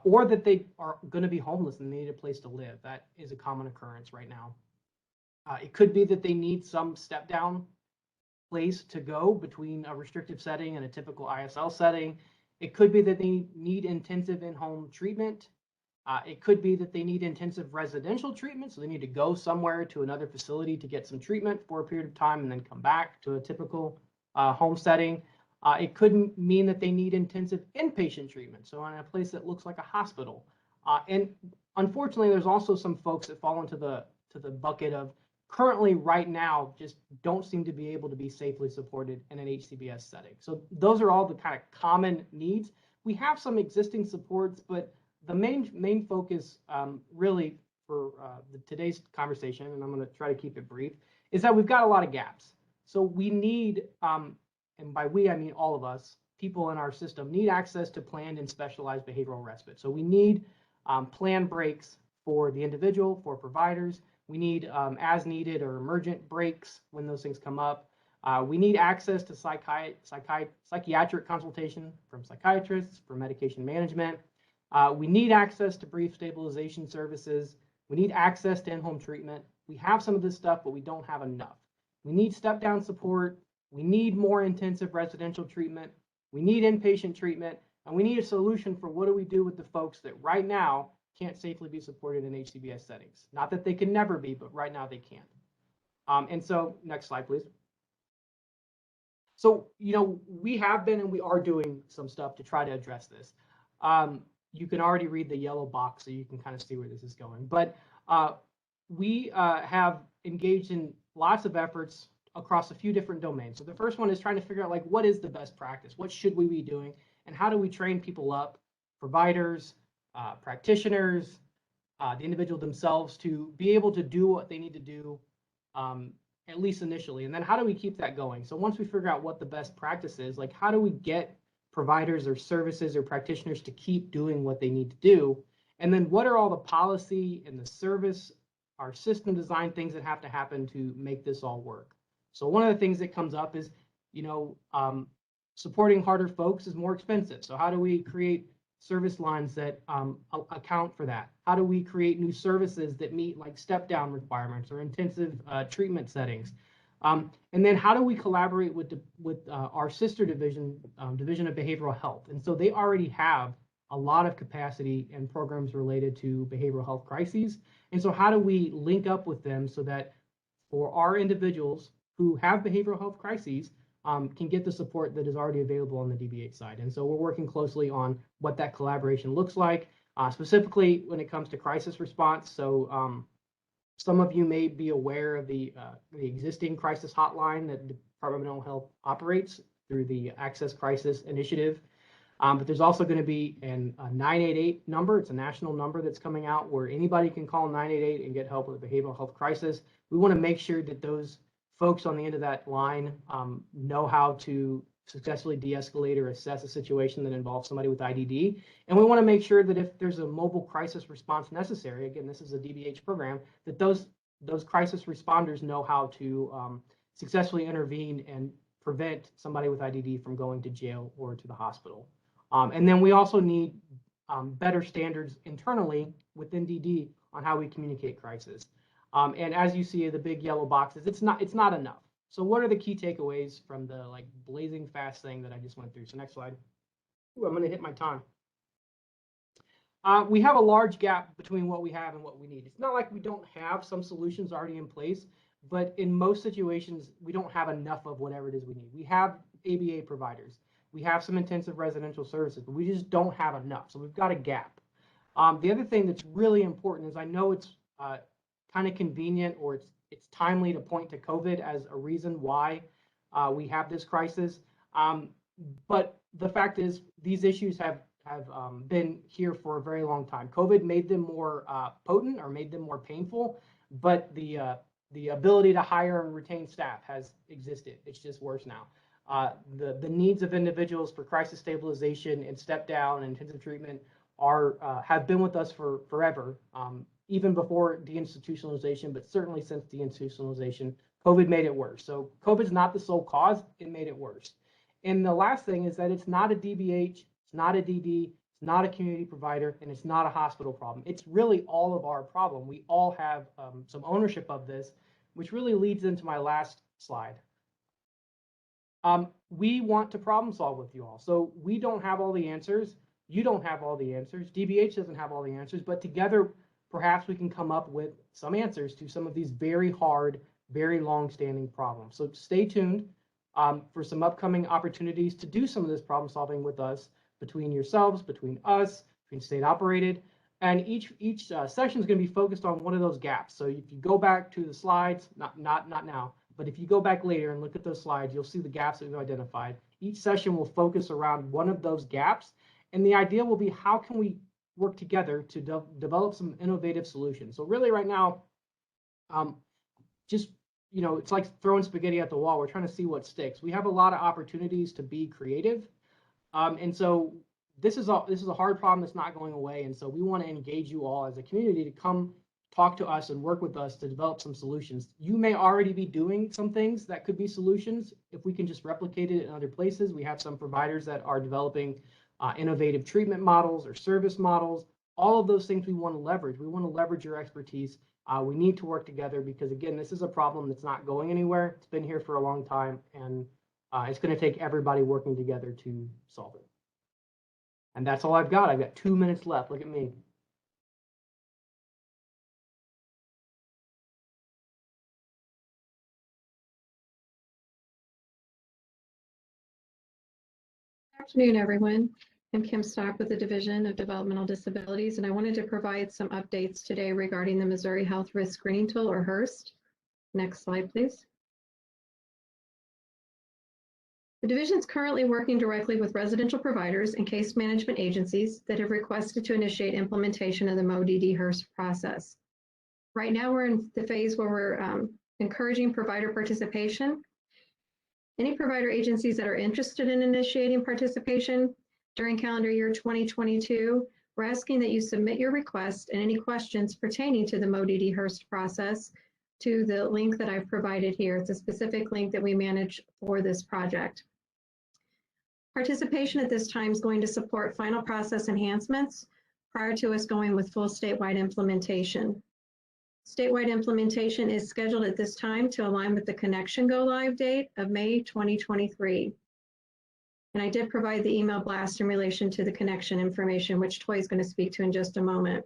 or that they are going to be homeless and they need a place to live. That is a common occurrence right now. It could be that they need some step down place to go between a restrictive setting and a typical ISL setting. It could be that they need intensive in-home treatment. It could be that they need intensive residential treatment, so they need to go somewhere to another facility to get some treatment for a period of time and then come back to a typical home setting. It could mean that they need intensive inpatient treatment, so in a place that looks like a hospital. And unfortunately, there's also some folks that fall into the bucket of currently right now just don't seem to be able to be safely supported in an HCBS setting. So those are all the kind of common needs. We have some existing supports, but the main focus really for today's conversation, and I'm going to try to keep it brief, is that we've got a lot of gaps. So we need, and by we, I mean all of us, people in our system need access to planned and specialized behavioral respite. So we need planned breaks for the individual, for providers. We need as needed or emergent breaks when those things come up. We need access to psychiatric consultation from psychiatrists for medication management. We need access to brief stabilization services. We need access to in-home treatment. We have some of this stuff, but we don't have enough. We need step-down support. We need more intensive residential treatment. We need inpatient treatment. And we need a solution for what do we do with the folks that right now can't safely be supported in HCBS settings. Not that they can never be, but right now they can't. And so next slide, please. So, you know, we have been and we are doing some stuff to try to address this. You can already read the yellow box, so you can kind of see where this is going. But we have engaged in lots of efforts across a few different domains. So the first one is trying to figure out, like, what is the best practice? What should we be doing? And how do we train people up, providers, practitioners, the individual themselves, to be able to do what they need to do, at least initially? And then how do we keep that going? So once we figure out what the best practice is, like, how do we get providers or services or practitioners to keep doing what they need to do? And then what are all the policy and the service, our system design things that have to happen to make this all work? So one of the things that comes up is, you know, supporting harder folks is more expensive. So how do we create service lines that account for that? How do we create new services that meet like step down requirements or intensive treatment settings? And then how do we collaborate with our sister division, Division of Behavioral Health? And so they already have a lot of capacity and programs related to behavioral health crises. And so how do we link up with them so that for our individuals who have behavioral health crises, can get the support that is already available on the DBH side. And so we're working closely on what that collaboration looks like, specifically when it comes to crisis response. So some of you may be aware of the existing crisis hotline that the Department of Mental Health operates through the Access Crisis Initiative. But there's also going to be a 988 number. It's a national number that's coming out where anybody can call 988 and get help with a behavioral health crisis. We want to make sure that those folks on the end of that line know how to successfully de-escalate or assess a situation that involves somebody with IDD. And we want to make sure that if there's a mobile crisis response necessary, again, this is a DBH program, that those crisis responders know how to successfully intervene and prevent somebody with IDD from going to jail or to the hospital. And then we also need better standards internally within DD on how we communicate crisis. And as you see, the big yellow boxes, it's not enough. So what are the key takeaways from the like blazing fast thing that I just went through? So next slide. Ooh, I'm going to hit my time. We have a large gap between what we have and what we need. It's not like we don't have some solutions already in place, but in most situations, we don't have enough of whatever it is we need. We have ABA providers. We have some intensive residential services, but we just don't have enough. So we've got a gap. The other thing that's really important is I know it's kind of convenient or it's timely to point to COVID as a reason why we have this crisis. But the fact is these issues have been here for a very long time. COVID made them more potent or made them more painful, but the ability to hire and retain staff has existed. It's just worse now. The needs of individuals for crisis stabilization and step down and intensive treatment have been with us for forever. Even before deinstitutionalization, but certainly since deinstitutionalization, COVID made it worse. So COVID's not the sole cause, it made it worse. And the last thing is that it's not a DBH, it's not a DD, it's not a community provider, and it's not a hospital problem. It's really all of our problem. We all have some ownership of this, which really leads into my last slide. We want to problem solve with you all. So we don't have all the answers. You don't have all the answers. DBH doesn't have all the answers, but together, perhaps we can come up with some answers to some of these very hard, very long-standing problems. So stay tuned for some upcoming opportunities to do some of this problem solving with us, between yourselves, between us, between state operated. And each session is going to be focused on one of those gaps. So if you go back to the slides, not now, but if you go back later and look at those slides, you'll see the gaps that we've identified. Each session will focus around one of those gaps. And the idea will be, how can we work together to develop some innovative solutions? So really right now, just, it's like throwing spaghetti at the wall. We're trying to see what sticks. We have a lot of opportunities to be creative. And so this is a hard problem that's not going away. And so we want to engage you all as a community to come talk to us and work with us to develop some solutions. You may already be doing some things that could be solutions. If we can just replicate it in other places, we have some providers that are developing innovative treatment models or service models. All of those things we want to leverage. We want to leverage your expertise. We need to work together because, again, this is a problem that's not going anywhere. It's been here for a long time, and it's going to take everybody working together to solve it. And that's all I've got. I've got 2 minutes left. Look at me. Good afternoon, everyone. I'm Kim Stock with the Division of Developmental Disabilities, and I wanted to provide some updates today regarding the Missouri Health Risk Screening Tool, or HRST. Next slide, please. The division is currently working directly with residential providers and case management agencies that have requested to initiate implementation of the MODD HRST process. Right now, we're in the phase where we're encouraging provider participation. Any provider agencies that are interested in initiating participation during calendar year 2022, we're asking that you submit your request and any questions pertaining to the MODD HRST process to the link that I've provided here. It's a specific link that we manage for this project. Participation at this time is going to support final process enhancements prior to us going with full statewide implementation. Statewide implementation is scheduled at this time to align with the connection go live date of May 2023. And I did provide the email blast in relation to the connection information, which Toy is going to speak to in just a moment.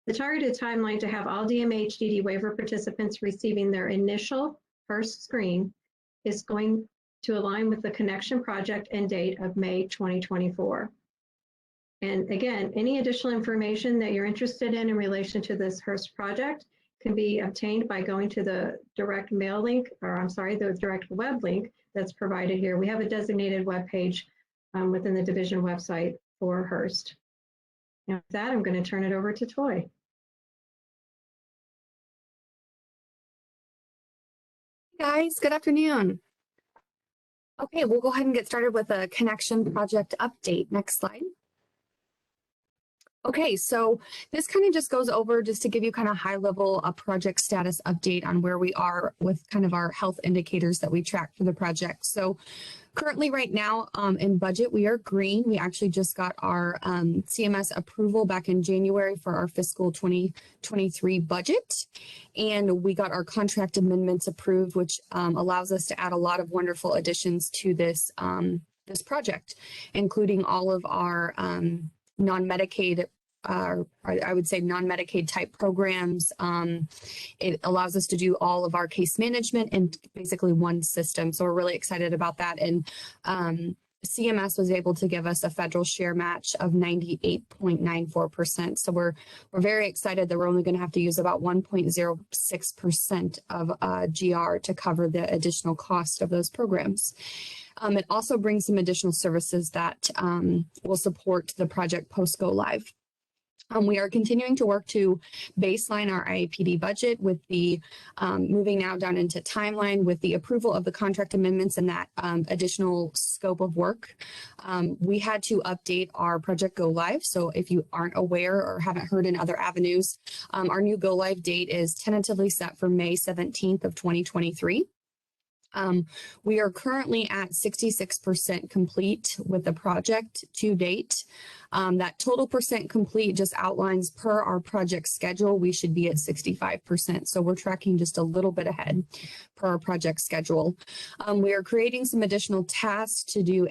The targeted timeline to have all DMH-DD waiver participants receiving their initial first screen is going to align with the connection project end date of May 2024. And again, any additional information that you're interested in relation to this HERST project can be obtained by going to the direct mail link, or I'm sorry, the direct web link that's provided here. We have a designated web page within the division website for HERST. And with that, I'm going to turn it over to Toy. Guys, good afternoon. Okay, we'll go ahead and get started with a connection project update. Next slide. Okay, so this kind of just goes over just to give you kind of high level a project status update on where we are with kind of our health indicators that we track for the project. So currently right now in budget, we are green. We actually just got our CMS approval back in January for our fiscal 2023 budget. And we got our contract amendments approved, which allows us to add a lot of wonderful additions to this, this project, including all of our non-Medicaid, I would say non-Medicaid type programs. It allows us to do all of our case management in basically one system. So we're really excited about that. And CMS was able to give us a federal share match of 98.94%. So we're very excited that we're only going to have to use about 1.06% of GR to cover the additional cost of those programs. It also brings some additional services that will support the project post go live. We are continuing to work to baseline our IAPD budget with the moving now down into timeline with the approval of the contract amendments and that additional scope of work. We had to update our project go live. So if you aren't aware or haven't heard in other avenues, our new go live date is tentatively set for May 17th of 2023. We are currently at 66% complete with the project to date. That total percent complete just outlines per our project schedule, we should be at 65%. So we're tracking just a little bit ahead per our project schedule. We are creating some additional tasks to do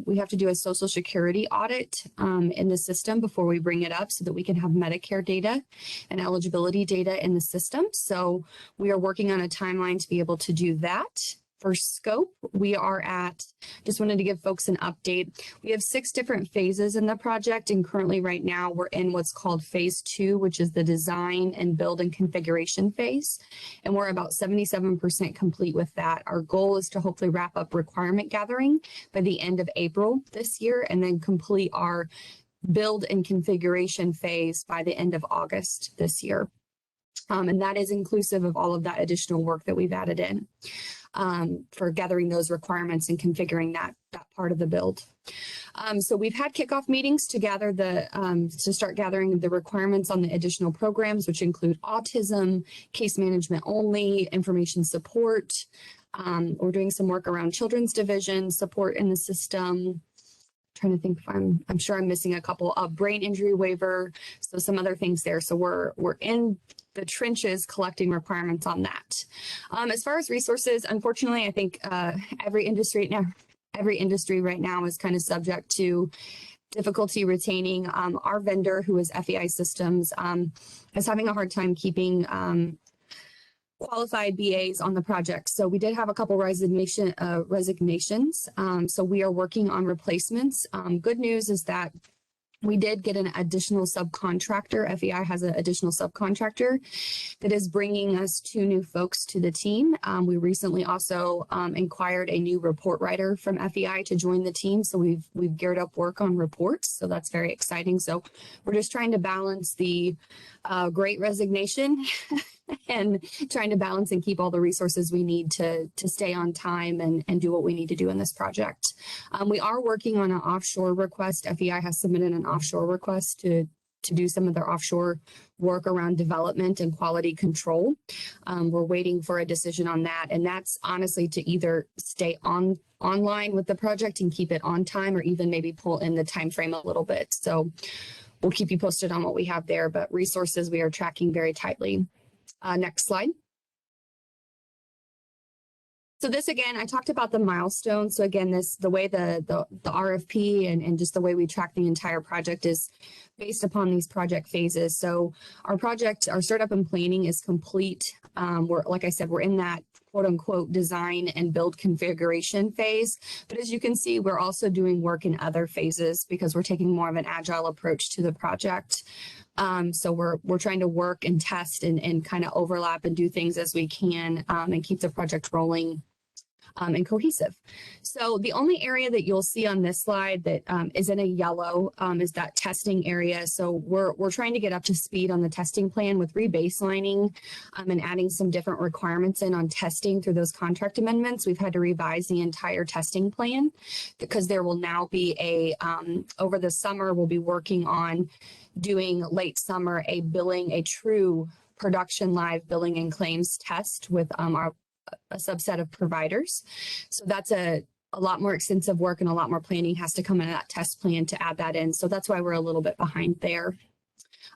we have to do a Social Security audit in the system before we bring it up so that we can have Medicare data and eligibility data in the system. So we are working on a timeline to be able to do that. For scope, we are at, just wanted to give folks an update. We have 6 different phases in the project, and currently right now we're in what's called phase 2, which is the design and build and configuration phase. And we're about 77% complete with that. Our goal is to hopefully wrap up requirement gathering by the end of April this year, and then complete our build and configuration phase by the end of August this year. And that is inclusive of all of that additional work that we've added in. For gathering those requirements and configuring that part of the build. So we've had kickoff meetings to gather to start gathering the requirements on the additional programs, which include autism, case management only, information support. We're doing some work around children's division support in the system. Trying to think if I'm sure I'm missing a couple of brain injury waiver. So some other things there. So we're in the trenches collecting requirements on that. As far as resources, unfortunately, I think every industry right now is kind of subject to difficulty retaining. Our vendor, who is FEI Systems, is having a hard time keeping qualified BAs on the project. So we did have a couple resignations. So we are working on replacements. Good news is that we did get an additional subcontractor. FEI has an additional subcontractor that is bringing us 2 new folks to the team. We recently also inquired a new report writer from FEI to join the team. So we've geared up work on reports. So that's very exciting. So we're just trying to balance the great resignation and trying to balance and keep all the resources we need to stay on time and do what we need to do in this project. We are working on an offshore request. FEI has submitted an offshore request to do some of their offshore work around development and quality control. We're waiting for a decision on that. And that's honestly to either stay online with the project and keep it on time, or even maybe pull in the time frame a little bit. So we'll keep you posted on what we have there, but resources we are tracking very tightly. Next slide. So this, again, I talked about the milestones. So again, the way the RFP and just the way we track the entire project is based upon these project phases. So our startup and planning is complete. Like I said, we're in that quote unquote design and build configuration phase. But as you can see, we're also doing work in other phases because we're taking more of an agile approach to the project. So we're trying to work and test and kind of overlap and do things as we can and keep the project rolling and cohesive. So the only area that you'll see on this slide that is in a yellow is that testing area. So we're trying to get up to speed on the testing plan with rebaselining and adding some different requirements in on testing through those contract amendments. We've had to revise the entire testing plan because there will now be over the summer, we'll be working on doing late summer, a true production live billing and claims test with a subset of providers. So that's a lot more extensive work and a lot more planning has to come into that test plan to add that in. So that's why we're a little bit behind there.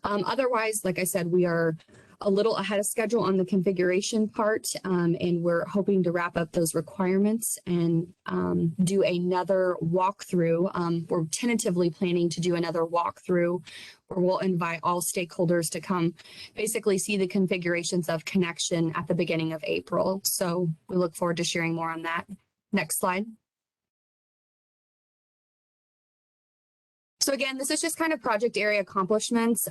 Otherwise, like I said, we are a little ahead of schedule on the configuration part, and we're hoping to wrap up those requirements and do another walkthrough. We're tentatively planning to do another walkthrough where we'll invite all stakeholders to come basically see the configurations of connection at the beginning of April. So we look forward to sharing more on that. Next slide. So again, this is just kind of project area accomplishments.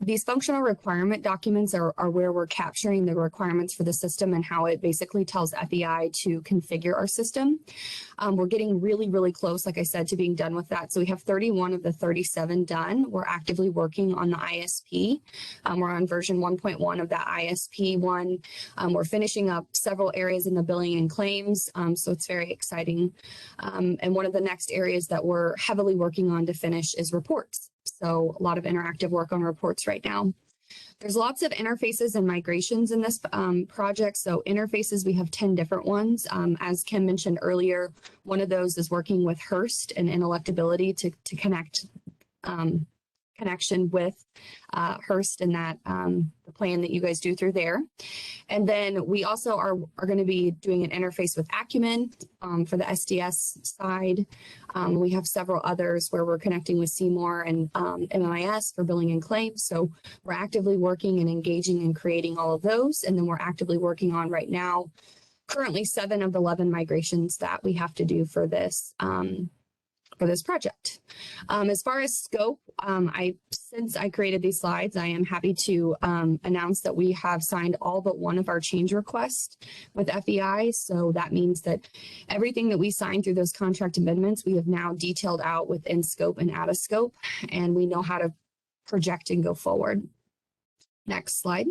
These functional requirement documents are where we're capturing the requirements for the system and how it basically tells FEI to configure our system. We're getting really, really close, like I said, to being done with that. So we have 31 of the 37 done. We're actively working on the ISP. We're on version 1.1 of that ISP one. We're finishing up several areas in the billing and claims. So it's very exciting. And one of the next areas that we're heavily working on to finish is reports. So a lot of interactive work on reports right now. There's lots of interfaces and migrations in this project. So interfaces, we have 10 different ones. As Kim mentioned earlier, one of those is working with Hearst and inelectability to connect connection with Hearst and that the plan that you guys do through there. And then we also are going to be doing an interface with Acumen for the SDS side. We have several others where we're connecting with Seymour and MIS for billing and claims. So we're actively working and engaging and creating all of those. And then we're actively working on right now, currently 7 of 11 migrations that we have to do for this project. As far as scope, since I created these slides, I am happy to announce that we have signed all but one of our change requests with FEI. So that means that everything that we signed through those contract amendments, we have now detailed out within scope and out of scope, and we know how to project and go forward. Next slide.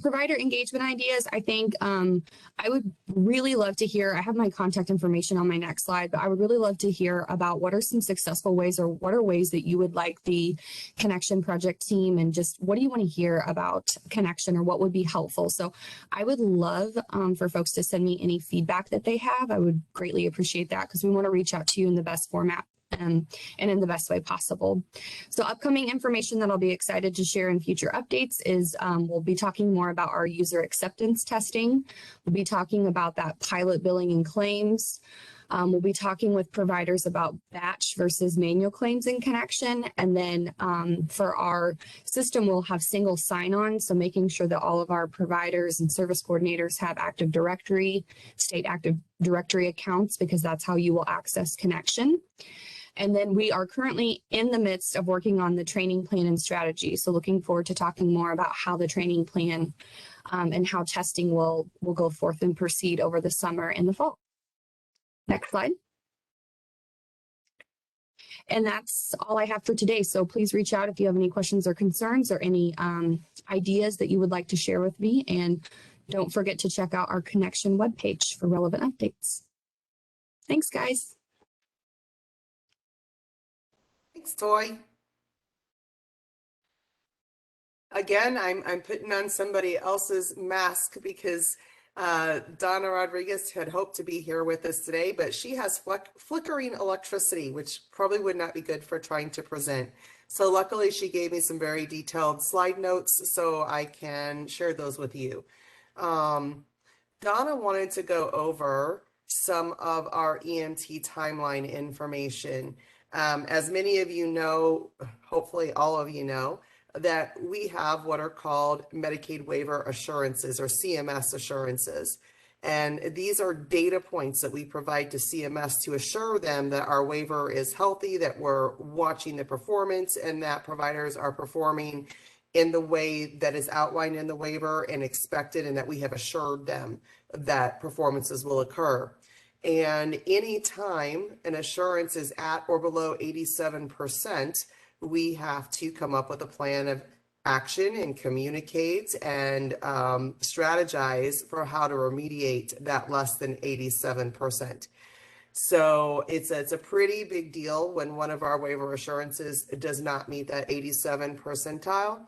Provider engagement ideas. I think I would really love to hear, I have my contact information on my next slide, but I would really love to hear about what are some successful ways or what are ways that you would like the Connection project team and just what do you want to hear about Connection or what would be helpful. So I would love for folks to send me any feedback that they have. I would greatly appreciate that because we want to reach out to you in the best format and in the best way possible. So upcoming information that I'll be excited to share in future updates is we'll be talking more about our user acceptance testing. We'll be talking about that pilot billing and claims. We'll be talking with providers about batch versus manual claims in Connection. And then for our system, we'll have single sign-on. So making sure that all of our providers and service coordinators have Active Directory, state Active Directory accounts, because that's how you will access Connection. And then we are currently in the midst of working on the training plan and strategy. So looking forward to talking more about how the training plan and how testing will go forth and proceed over the summer and the fall. Next slide. And that's all I have for today. So please reach out if you have any questions or concerns or any ideas that you would like to share with me. And don't forget to check out our Connection webpage for relevant updates. Thanks, guys. Thanks, Toy. Again, I'm putting on somebody else's mask because Donna Rodriguez had hoped to be here with us today, but she has flickering electricity, which probably would not be good for trying to present. So luckily she gave me some very detailed slide notes so I can share those with you. Donna wanted to go over some of our EMT timeline information. As many of you know, hopefully all of you know, that we have what are called Medicaid waiver assurances or CMS assurances. And these are data points that we provide to CMS to assure them that our waiver is healthy, that we're watching the performance, and that providers are performing in the way that is outlined in the waiver and expected, and that we have assured them that performances will occur. And anytime an assurance is at or below 87%, we have to come up with a plan of action and communicate and strategize for how to remediate that less than 87%. So it's a pretty big deal when one of our waiver assurances does not meet that 87 percentile.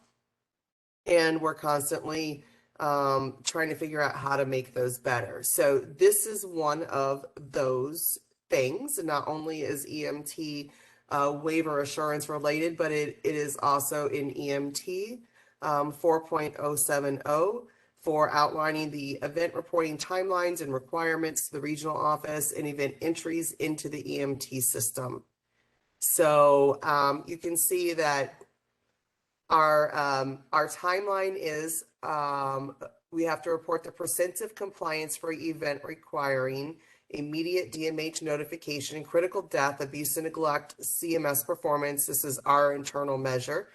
And we're constantly trying to figure out how to make those better. So this is one of those things. Not only is EMT waiver assurance related, but it is also in EMT 4.070 for outlining the event reporting timelines and requirements to the regional office and event entries into the EMT system. So you can see that our timeline is we have to report the percent of compliance for event requiring immediate DMH notification and critical death, abuse and neglect, CMS performance. This is our internal measure,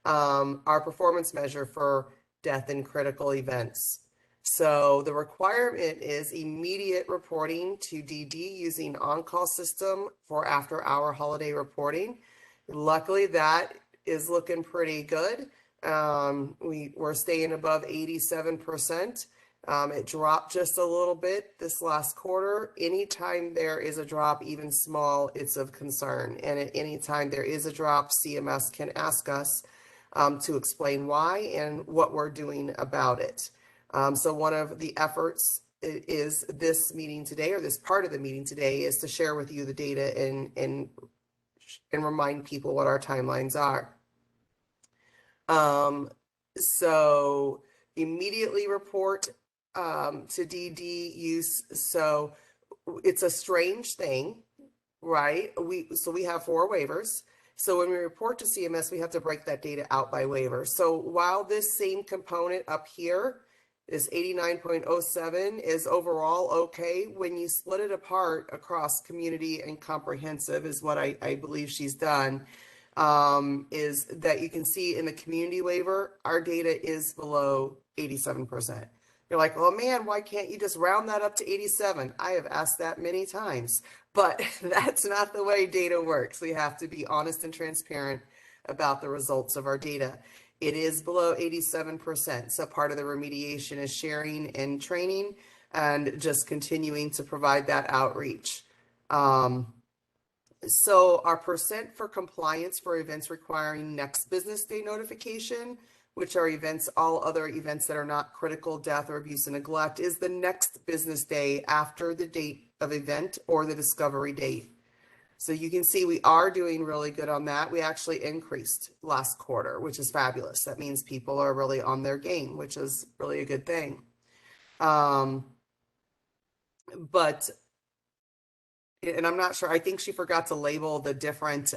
our performance measure for death and critical events. So the requirement is immediate reporting to DD using on-call system for after-hour holiday reporting. Luckily, that is looking pretty good. We're staying above 87%. It dropped just a little bit this last quarter. Anytime there is a drop, even small, it's of concern. And at any time there is a drop, CMS can ask us to explain why and what we're doing about it. So one of the efforts is this meeting today, or this part of the meeting today, is to share with you the data and remind people what our timelines are. So immediately report to DD use. So it's a strange thing, right? We have 4 waivers. So when we report to CMS, we have to break that data out by waiver. So while this same component up here is 89.07 is overall okay, when you split it apart across community and comprehensive is what I believe she's done, is that you can see in the community waiver, our data is below 87%. You're like, oh man, why can't you just round that up to 87? I have asked that many times, but that's not the way data works. We have to be honest and transparent about the results of our data. It is below 87%. So part of the remediation is sharing and training and just continuing to provide that outreach. So our percent for compliance for events requiring next business day notification, which are events, all other events that are not critical, death or abuse and neglect, is the next business day after the date of event or the discovery date. So you can see we are doing really good on that. We actually increased last quarter, which is fabulous. That means people are really on their game, which is really a good thing. But, and I'm not sure, I think she forgot to label the different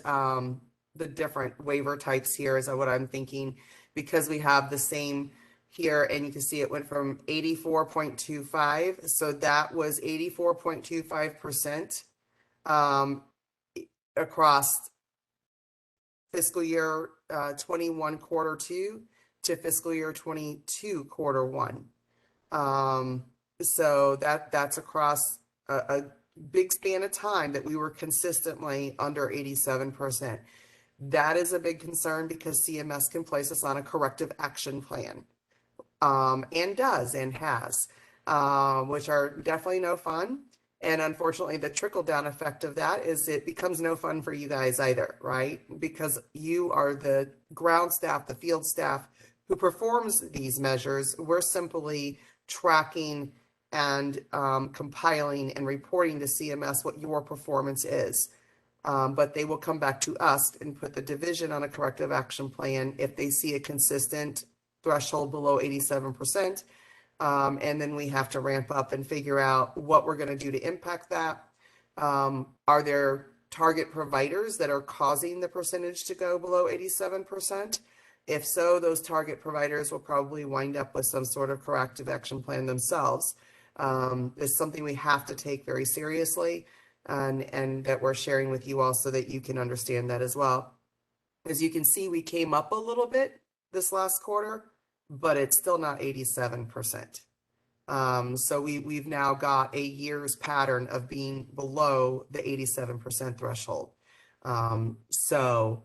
waiver types here is what I'm thinking, because we have the same here, and you can see it went from 84.25. So that was 84.25% across fiscal year 21 quarter 2 to fiscal year 22 quarter 1. So that's across a big span of time that we were consistently under 87%. That is a big concern because CMS can place us on a corrective action plan, and does and has, which are definitely no fun. And unfortunately, the trickle down effect of that is it becomes no fun for you guys either, right? Because you are the ground staff, the field staff who performs these measures. We're simply tracking and compiling and reporting to CMS what your performance is. But they will come back to us and put the division on a corrective action plan if they see a consistent threshold below 87%. And then we have to ramp up and figure out what we're going to do to impact that. Are there target providers that are causing the percentage to go below 87%? If so, those target providers will probably wind up with some sort of corrective action plan themselves. It's something we have to take very seriously, and that we're sharing with you all so that you can understand that as well. As you can see, we came up a little bit this last quarter, but it's still not 87%. So we've now got a year's pattern of being below the 87% threshold. So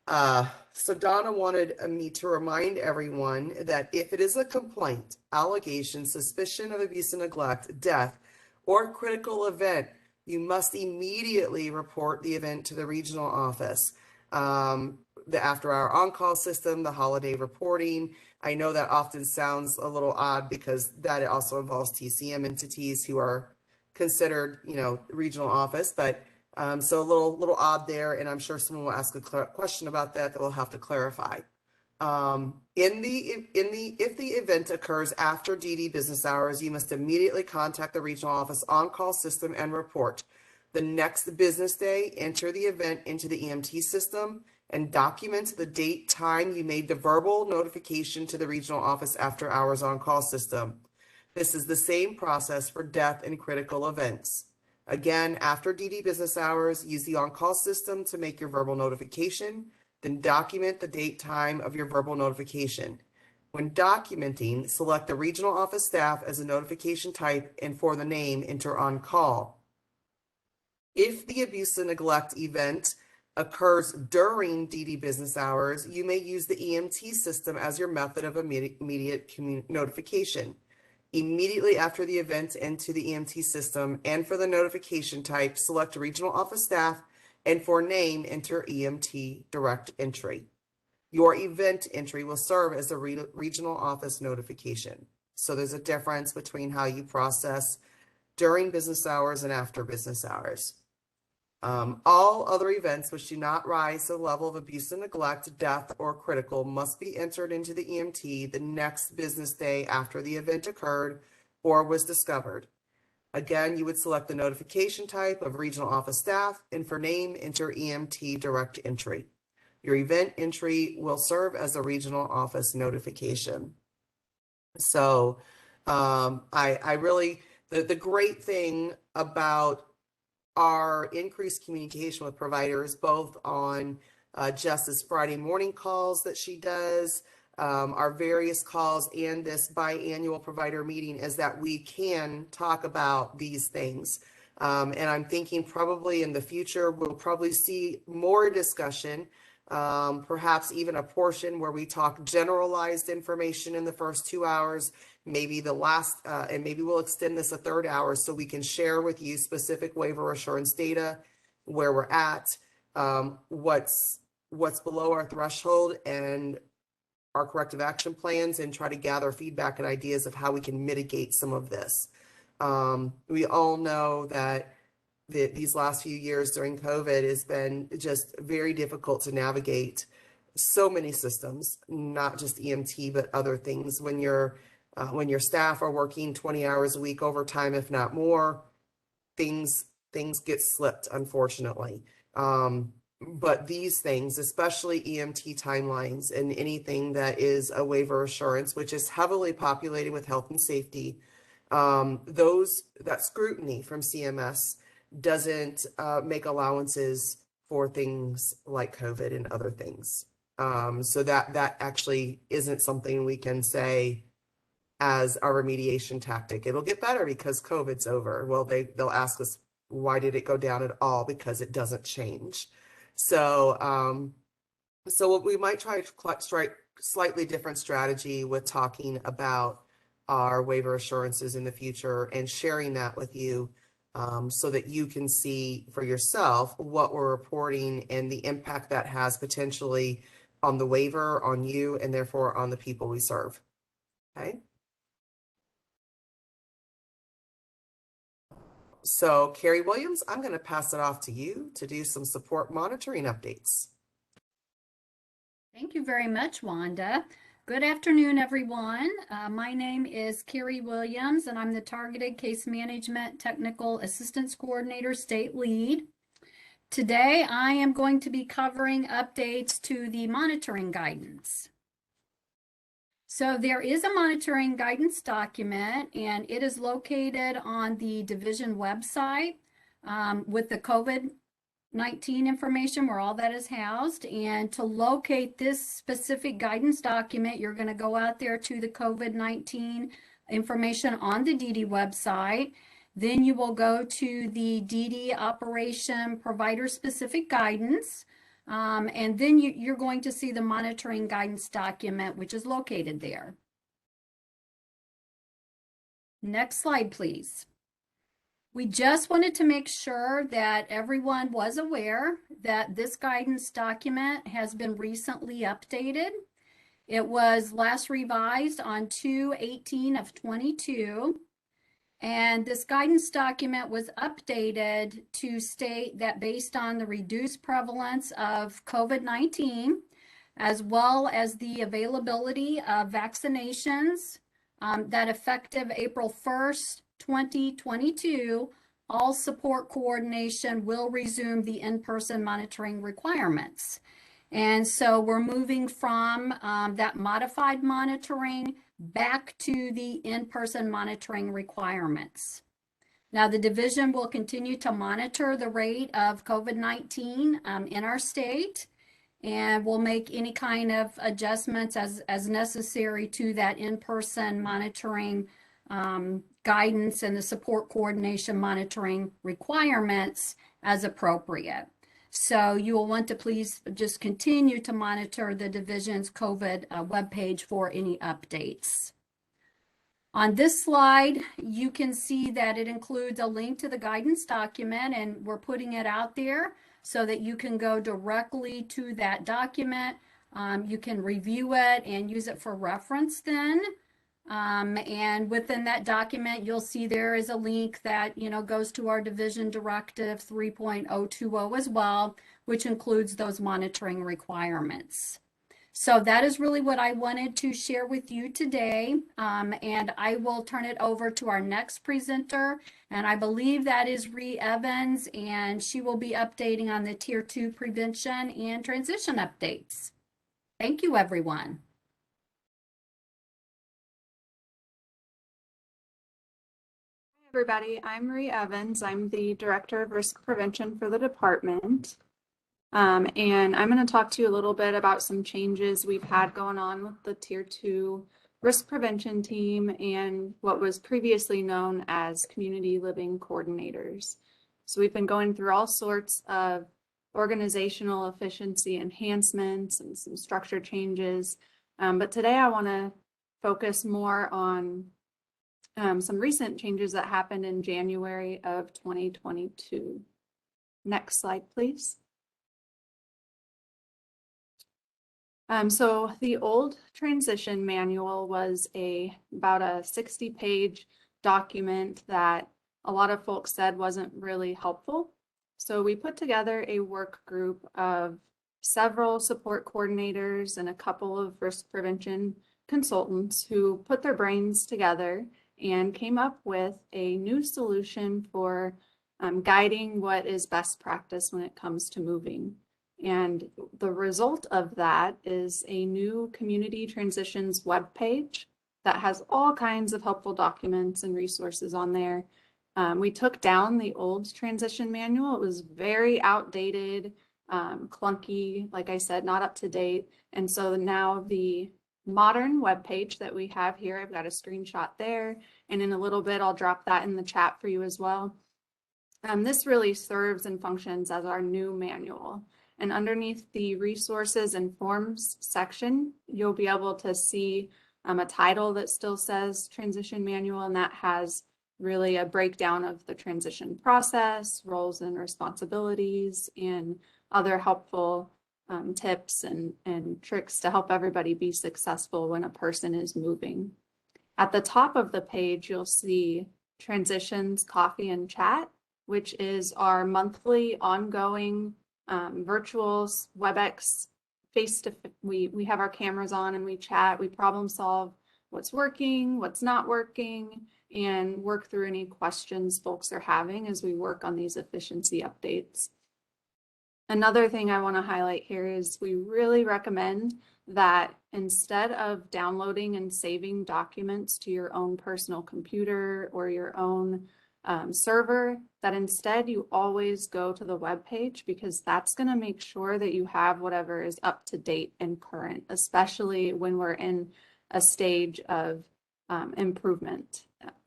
Donna wanted me to remind everyone that if it is a complaint, allegation, suspicion of abuse and neglect, death, or critical event, you must immediately report the event to the regional office. The after-hour on-call system, the holiday reporting. I know that often sounds a little odd because that also involves TCM entities who are considered, regional office, but so a little odd there, and I'm sure someone will ask a question about that we'll have to clarify. If the event occurs after DD business hours, you must immediately contact the regional office on-call system and report. The next business day, enter the event into the EMT system and document the date, time you made the verbal notification to the regional office after hours on-call system. This is the same process for death and critical events. Again, after DD business hours, use the on-call system to make your verbal notification, then document the date, time of your verbal notification. When documenting, select the regional office staff as a notification type, and for the name, enter on-call. If the abuse and neglect event occurs during DD business hours, you may use the EMT system as your method of immediate notification. Immediately after the event, into the EMT system, and for the notification type, select regional office staff, and for name, enter EMT direct entry. Your event entry will serve as a regional office notification. So there's a difference between how you process during business hours and after business hours. All other events which do not rise to the level of abuse and neglect, death, or critical must be entered into the EMT the next business day after the event occurred or was discovered. Again, you would select the notification type of regional office staff, and for name, enter EMT direct entry. Your event entry will serve as a regional office notification. So I really, the great thing about our increased communication with providers, both on Jess's Friday morning calls that she does, our various calls, and this biannual provider meeting, is that we can talk about these things. And I'm thinking probably in the future, we'll probably see more discussion, perhaps even a portion where we talk generalized information in the first 2 hours, maybe the last, and maybe we'll extend this a third hour so we can share with you specific waiver assurance data, where we're at, what's below our threshold, and our corrective action plans, and try to gather feedback and ideas of how we can mitigate some of this. We all know that these last few years during COVID has been just very difficult to navigate so many systems, not just EMT, but other things. When your staff are working 20 hours a week overtime, if not more, things get slipped, unfortunately. But these things, especially EMT timelines and anything that is a waiver assurance, which is heavily populated with health and safety, that scrutiny from CMS doesn't make allowances for things like COVID and other things. So that actually isn't something we can say as our remediation tactic. It'll get better because COVID's over. Well, they'll ask us, why did it go down at all? Because it doesn't change. So what we might try to strike slightly different strategy with talking about our waiver assurances in the future and sharing that with you, so that you can see for yourself what we're reporting and the impact that has potentially on the waiver, on you, and therefore on the people we serve. Okay. So Carrie Williams, I'm going to pass it off to you to do some support monitoring updates. Thank you very much, Wanda. Good afternoon, everyone. My name is Carrie Williams, and I'm the Targeted Case Management Technical Assistance Coordinator State Lead. Today, I am going to be covering updates to the monitoring guidance. So there is a monitoring guidance document, and it is located on the division website with the COVID-19 information where all that is housed. And to locate this specific guidance document, you're going to go out there to the COVID-19 information on the DD website. Then you will go to the DD operation provider specific guidance. And then you're going to see the monitoring guidance document, which is located there. Next slide, please. We just wanted to make sure that everyone was aware that this guidance document has been recently updated. It was last revised on 2/18/22. And this guidance document was updated to state that based on the reduced prevalence of COVID-19, as well as the availability of vaccinations, that effective April 1st, 2022, all support coordination will resume the in-person monitoring requirements. And so we're moving from that modified monitoring back to the in-person monitoring requirements. Now, the division will continue to monitor the rate of COVID-19 in our state, and we'll make any kind of adjustments as necessary to that in-person monitoring guidance and the support coordination monitoring requirements as appropriate. So you will want to please just continue to monitor the division's COVID webpage for any updates. On this slide, you can see that it includes a link to the guidance document, and we're putting it out there so that you can go directly to that document. You can review it and use it for reference then. And within that document, you'll see there is a link that, goes to our division directive 3.020 as well, which includes those monitoring requirements. So that is really what I wanted to share with you today. And I will turn it over to our next presenter. And I believe that is Ree Evans, and she will be updating on the Tier 2 prevention and transition updates. Thank you, everyone. Everybody, I'm Marie Evans. I'm the Director of Risk Prevention for the department. And I'm going to talk to you a little bit about some changes we've had going on with the Tier 2 Risk Prevention team and what was previously known as Community Living Coordinators. So we've been going through all sorts of organizational efficiency enhancements and some structure changes. But today I want to focus more on some recent changes that happened in January of 2022. Next slide, please. So the old transition manual was about a 60-page document that a lot of folks said wasn't really helpful. So we put together a work group of several support coordinators and a couple of risk prevention consultants who put their brains together and came up with a new solution for guiding what is best practice when it comes to moving. And the result of that is a new community transitions webpage that has all kinds of helpful documents and resources on there. We took down the old transition manual. It was very outdated, clunky, like I said, not up to date. And so now the modern webpage that we have here, I've got a screenshot there, and in a little bit I'll drop that in the chat for you as well. This really serves and functions as our new manual, and underneath the resources and forms section you'll be able to see a title that still says transition manual, and that has really a breakdown of the transition process, roles and responsibilities, and other helpful tips and tricks to help everybody be successful when a person is moving. At the top of the page, you'll see Transitions Coffee and Chat, which is our monthly ongoing virtual WebEx we have our cameras on and we chat, we problem solve what's working, what's not working, and work through any questions folks are having as we work on these efficiency updates. Another thing I want to highlight here is we really recommend that instead of downloading and saving documents to your own personal computer or your own server, that instead you always go to the web page, because that's going to make sure that you have whatever is up to date and current, especially when we're in a stage of improvement.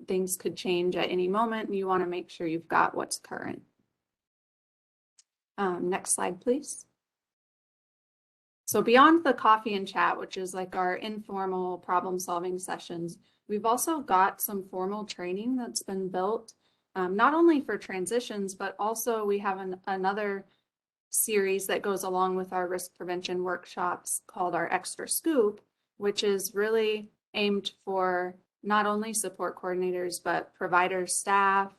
Things could change at any moment, and you want to make sure you've got what's current. Next slide, please. So beyond the coffee and chat, which is like our informal problem solving sessions, we've also got some formal training that's been built, not only for transitions, but also we have another series that goes along with our risk prevention workshops called our Extra Scoop, which is really aimed for not only support coordinators, but providers, staff,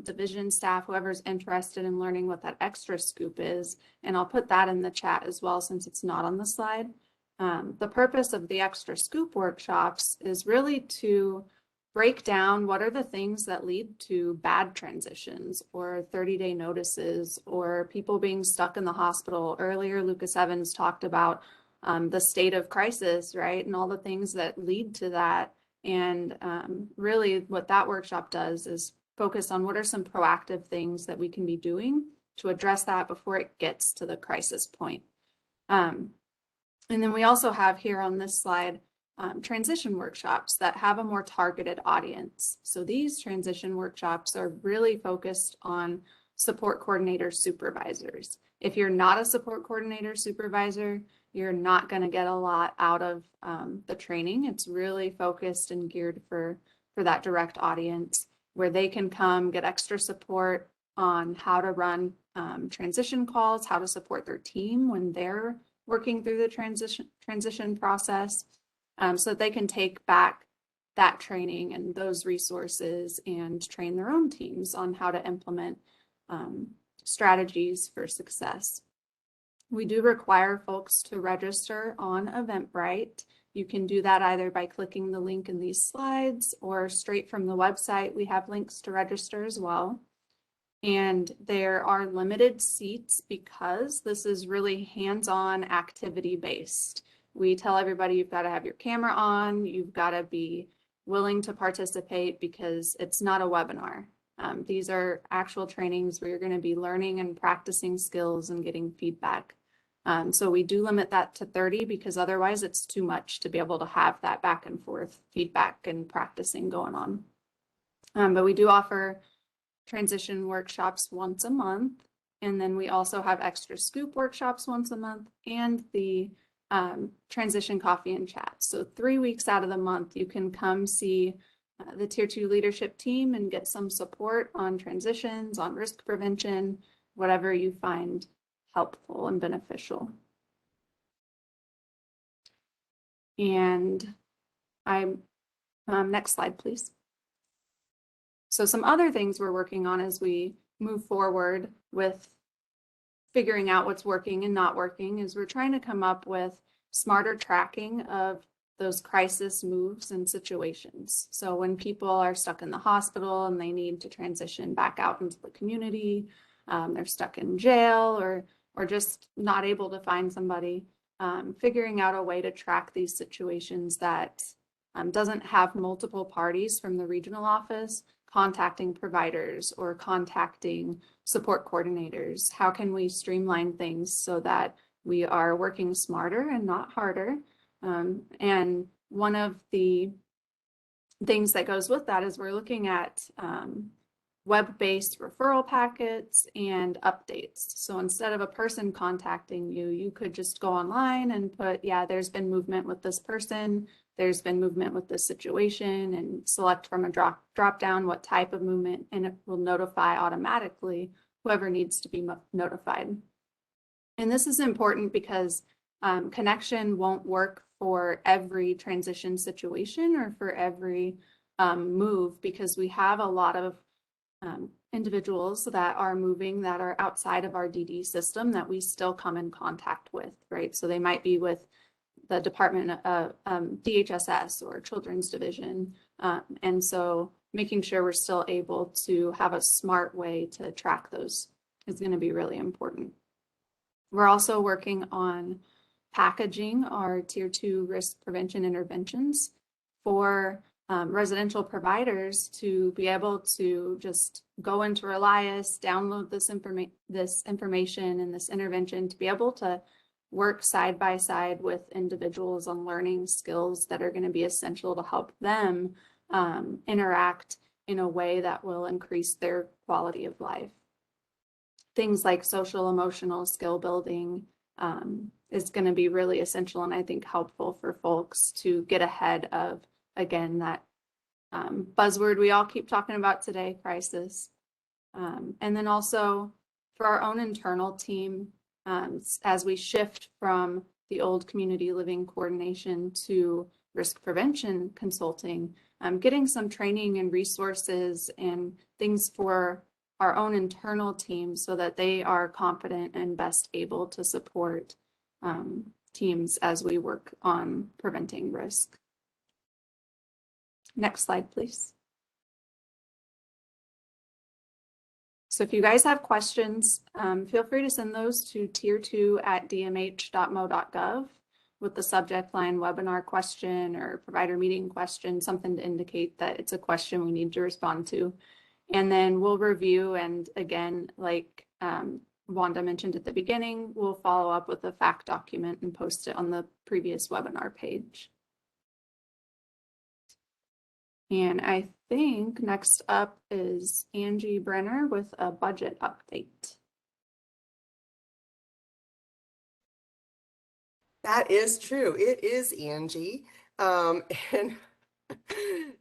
division staff, whoever's interested in learning what that Extra Scoop is. And I'll put that in the chat as well, since it's not on the slide. The purpose of the Extra Scoop workshops is really to break down what are the things that lead to bad transitions or 30-day notices or people being stuck in the hospital. Earlier, Lucas Evans talked about the state of crisis, right? And all the things that lead to that. And really what that workshop does is focus on what are some proactive things that we can be doing to address that before it gets to the crisis point. And then we also have here on this slide transition workshops that have a more targeted audience. So these transition workshops are really focused on support coordinator supervisors. If you're not a support coordinator supervisor, you're not going to get a lot out of the training. It's really focused and geared for that direct audience, where they can come get extra support on how to run transition calls, how to support their team when they're working through the transition process, so that they can take back that training and those resources and train their own teams on how to implement strategies for success. We do require folks to register on Eventbrite. You can do that either by clicking the link in these slides or straight from the website. We have links to register as well. And there are limited seats because this is really hands-on activity based. We tell everybody you've got to have your camera on, you've got to be willing to participate because it's not a webinar. These are actual trainings where you're going to be learning and practicing skills and getting feedback. So we do limit that to 30 because otherwise it's too much to be able to have that back and forth feedback and practicing going on. But we do offer transition workshops once a month. And then we also have Extra Scoop workshops once a month and the transition coffee and chat. So 3 weeks out of the month, you can come see the Tier 2 leadership team and get some support on transitions, on risk prevention, whatever you find helpful and beneficial. And next slide, please. So some other things we're working on as we move forward with figuring out what's working and not working is we're trying to come up with smarter tracking of those crisis moves and situations. So when people are stuck in the hospital and they need to transition back out into the community, they're stuck in jail or just not able to find somebody, figuring out a way to track these situations that doesn't have multiple parties from the regional office contacting providers or contacting support coordinators. How can we streamline things so that we are working smarter and not harder? And one of the things that goes with that is we're looking at web-based referral packets and updates. So instead of a person contacting you, you could just go online and put, yeah, there's been movement with this person, there's been movement with this situation, and select from a drop down what type of movement, and it will notify automatically whoever needs to be notified. And this is important because connection won't work for every transition situation or for every move, because we have a lot of individuals that are moving that are outside of our DD system that we still come in contact with, right? So they might be with the Department of DHSS or Children's Division. And so making sure we're still able to have a smart way to track those is going to be really important. We're also working on packaging our tier 2 risk prevention interventions for residential providers to be able to just go into Relias, download this information and this intervention to be able to work side by side with individuals on learning skills that are going to be essential to help them interact in a way that will increase their quality of life. Things like social emotional skill building is going to be really essential and I think helpful for folks to get ahead of, again, that buzzword we all keep talking about today, crisis. And then also for our own internal team, as we shift from the old community living coordination to risk prevention consulting, getting some training and resources and things for our own internal teams so that they are confident and best able to support teams as we work on preventing risk. Next slide, please. So if you guys have questions, feel free to send those to tier2@dmh.mo.gov with the subject line webinar question or provider meeting question, something to indicate that it's a question we need to respond to. And then we'll review, and again, like Wanda mentioned at the beginning, we'll follow up with a fact document and post it on the previous webinar page. And I think next up is Angie Brenner with a budget update. That is true. It is Angie. And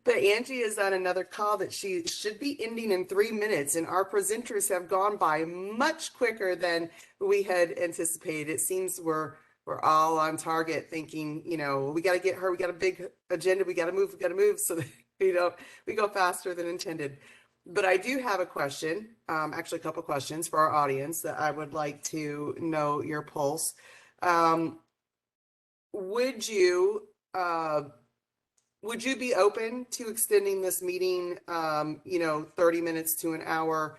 but Angie is on another call that she should be ending in 3 minutes, and our presenters have gone by much quicker than we had anticipated. It seems we're all on target thinking, you know, we got to get her, we got a big agenda, we got to move so that we go faster than intended. But I do have a question, actually a couple questions for our audience that I would like to know your pulse. Would you be open to extending this meeting, 30 minutes to an hour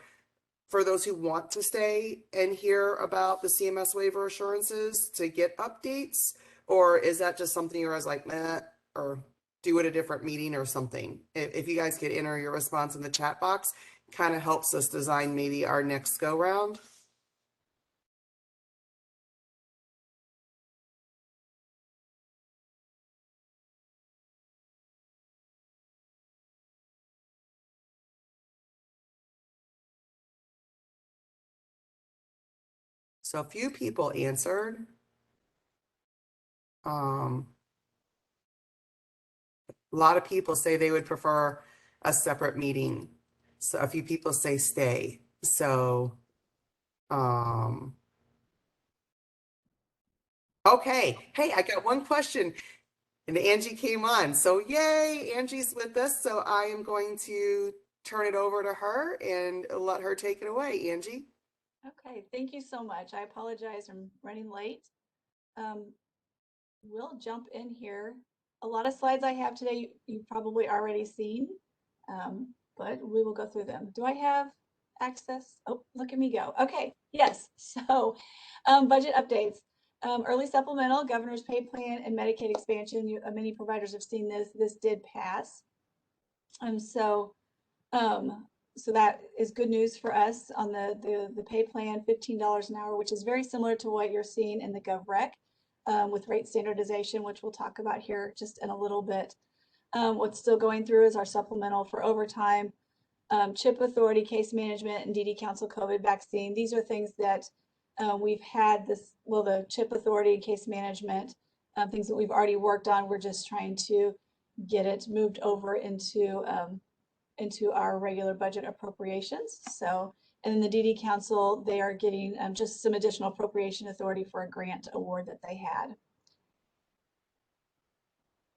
for those who want to stay and hear about the CMS waiver assurances to get updates? Or is that just something you're always like, meh, or do it a different meeting or something? If you guys could enter your response in the chat box, kind of helps us design maybe our next go round. So a few people answered. A lot of people say they would prefer a separate meeting. So a few people say stay. So, okay. Hey, I got one question and Angie came on. So yay, Angie's with us. So I am going to turn it over to her and let her take it away, Angie. Okay, thank you so much. I apologize, I'm running late. We'll jump in here. A lot of slides I have today, you've probably already seen, but we will go through them. Do I have access? Oh, look at me go. Okay, yes. So budget updates. Early supplemental, governor's pay plan, and Medicaid expansion. Many providers have seen this. This did pass. So that is good news for us on the pay plan, $15 an hour, which is very similar to what you're seeing in the GovRec with rate standardization, which we'll talk about here just in a little bit. What's still going through is our supplemental for overtime, CHIP authority, case management, and DD Council COVID vaccine. These are things that we've had the CHIP authority, case management, things that we've already worked on. We're just trying to get it moved over into our regular budget appropriations. So, and then the DD Council, they are getting just some additional appropriation authority for a grant award that they had.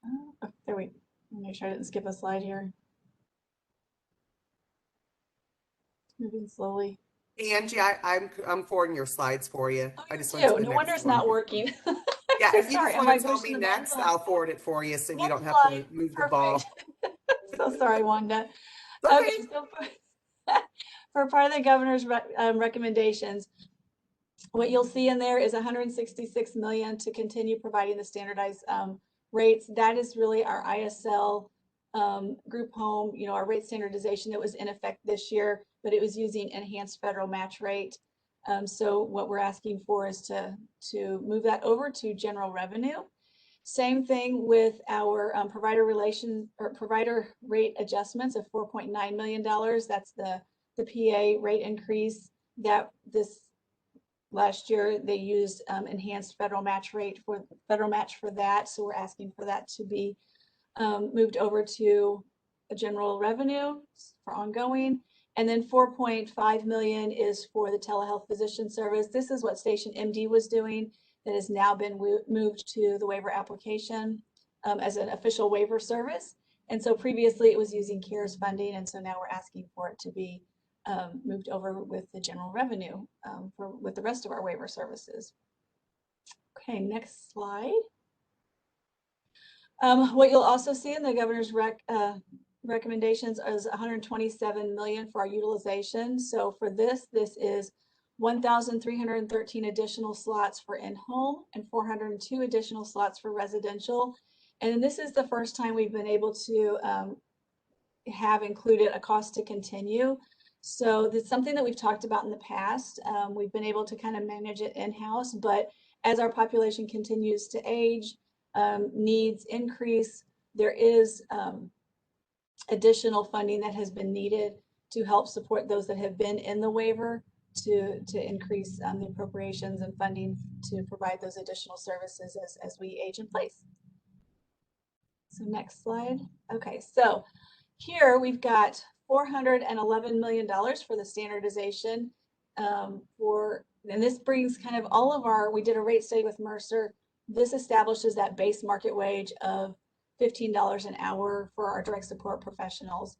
Oh, there we, make sure I didn't skip a slide here. Moving slowly. Angie, I'm forwarding your slides for you. Oh, I just too. went to the No next wonder it's one. not working. Yeah, if you sorry. just want to tell me next, I'll forward it for you so you don't have to move the ball. So sorry, Wanda. Okay. So for part of the governor's recommendations, What you'll see in there is 166 million to continue providing the standardized rates. That is really our ISL group home, our rate standardization that was in effect this year, but it was using enhanced federal match rate. So what we're asking for is to move that over to general revenue. Same thing with our provider rate adjustments of $4.9 million. That's the PA rate increase that this last year they used enhanced federal match for that. So we're asking for that to be moved over to a general revenue for ongoing. And then 4.5 million is for the telehealth physician service. This is what Station MD was doing that has now been moved to the waiver application as an official waiver service. And so previously it was using CARES funding. And so now we're asking for it to be moved over with the general revenue with the rest of our waiver services. Okay, next slide. What you'll also see in the governor's recommendations is 127 million for our utilization. So for this is 1,313 additional slots for in-home and 402 additional slots for residential. And this is the first time we've been able to have included a cost to continue. So that's something that we've talked about in the past. We've been able to kind of manage it in-house, but as our population continues to age, needs increase, there is additional funding that has been needed to help support those that have been in the waiver to increase the appropriations and funding to provide those additional services as we age in place. So next slide. Okay, so here we've got $411 million for the standardization and this brings kind of all of we did a rate study with Mercer. This establishes that base market wage of $15 an hour for our direct support professionals.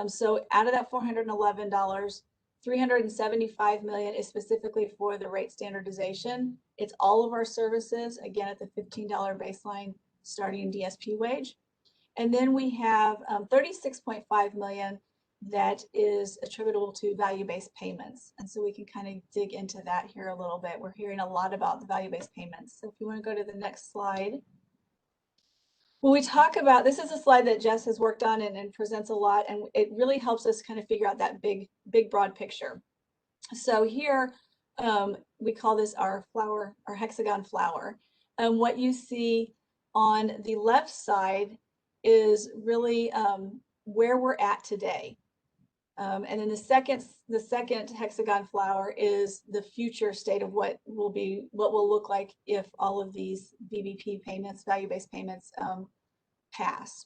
So out of that $411, $375 million is specifically for the rate standardization. It's all of our services, again, at the $15 baseline starting DSP wage. And then we have 36.5 million that is attributable to value-based payments. And so we can kind of dig into that here a little bit. We're hearing a lot about the value-based payments. So if you want to go to the next slide. When we talk about, this is a slide that Jess has worked on and presents a lot, and it really helps us kind of figure out that big broad picture. So here we call this our hexagon flower. And what you see on the left side is really where we're at today. And then the second hexagon flower is the future state of what will look like if all of these VBP payments, value-based payments, pass.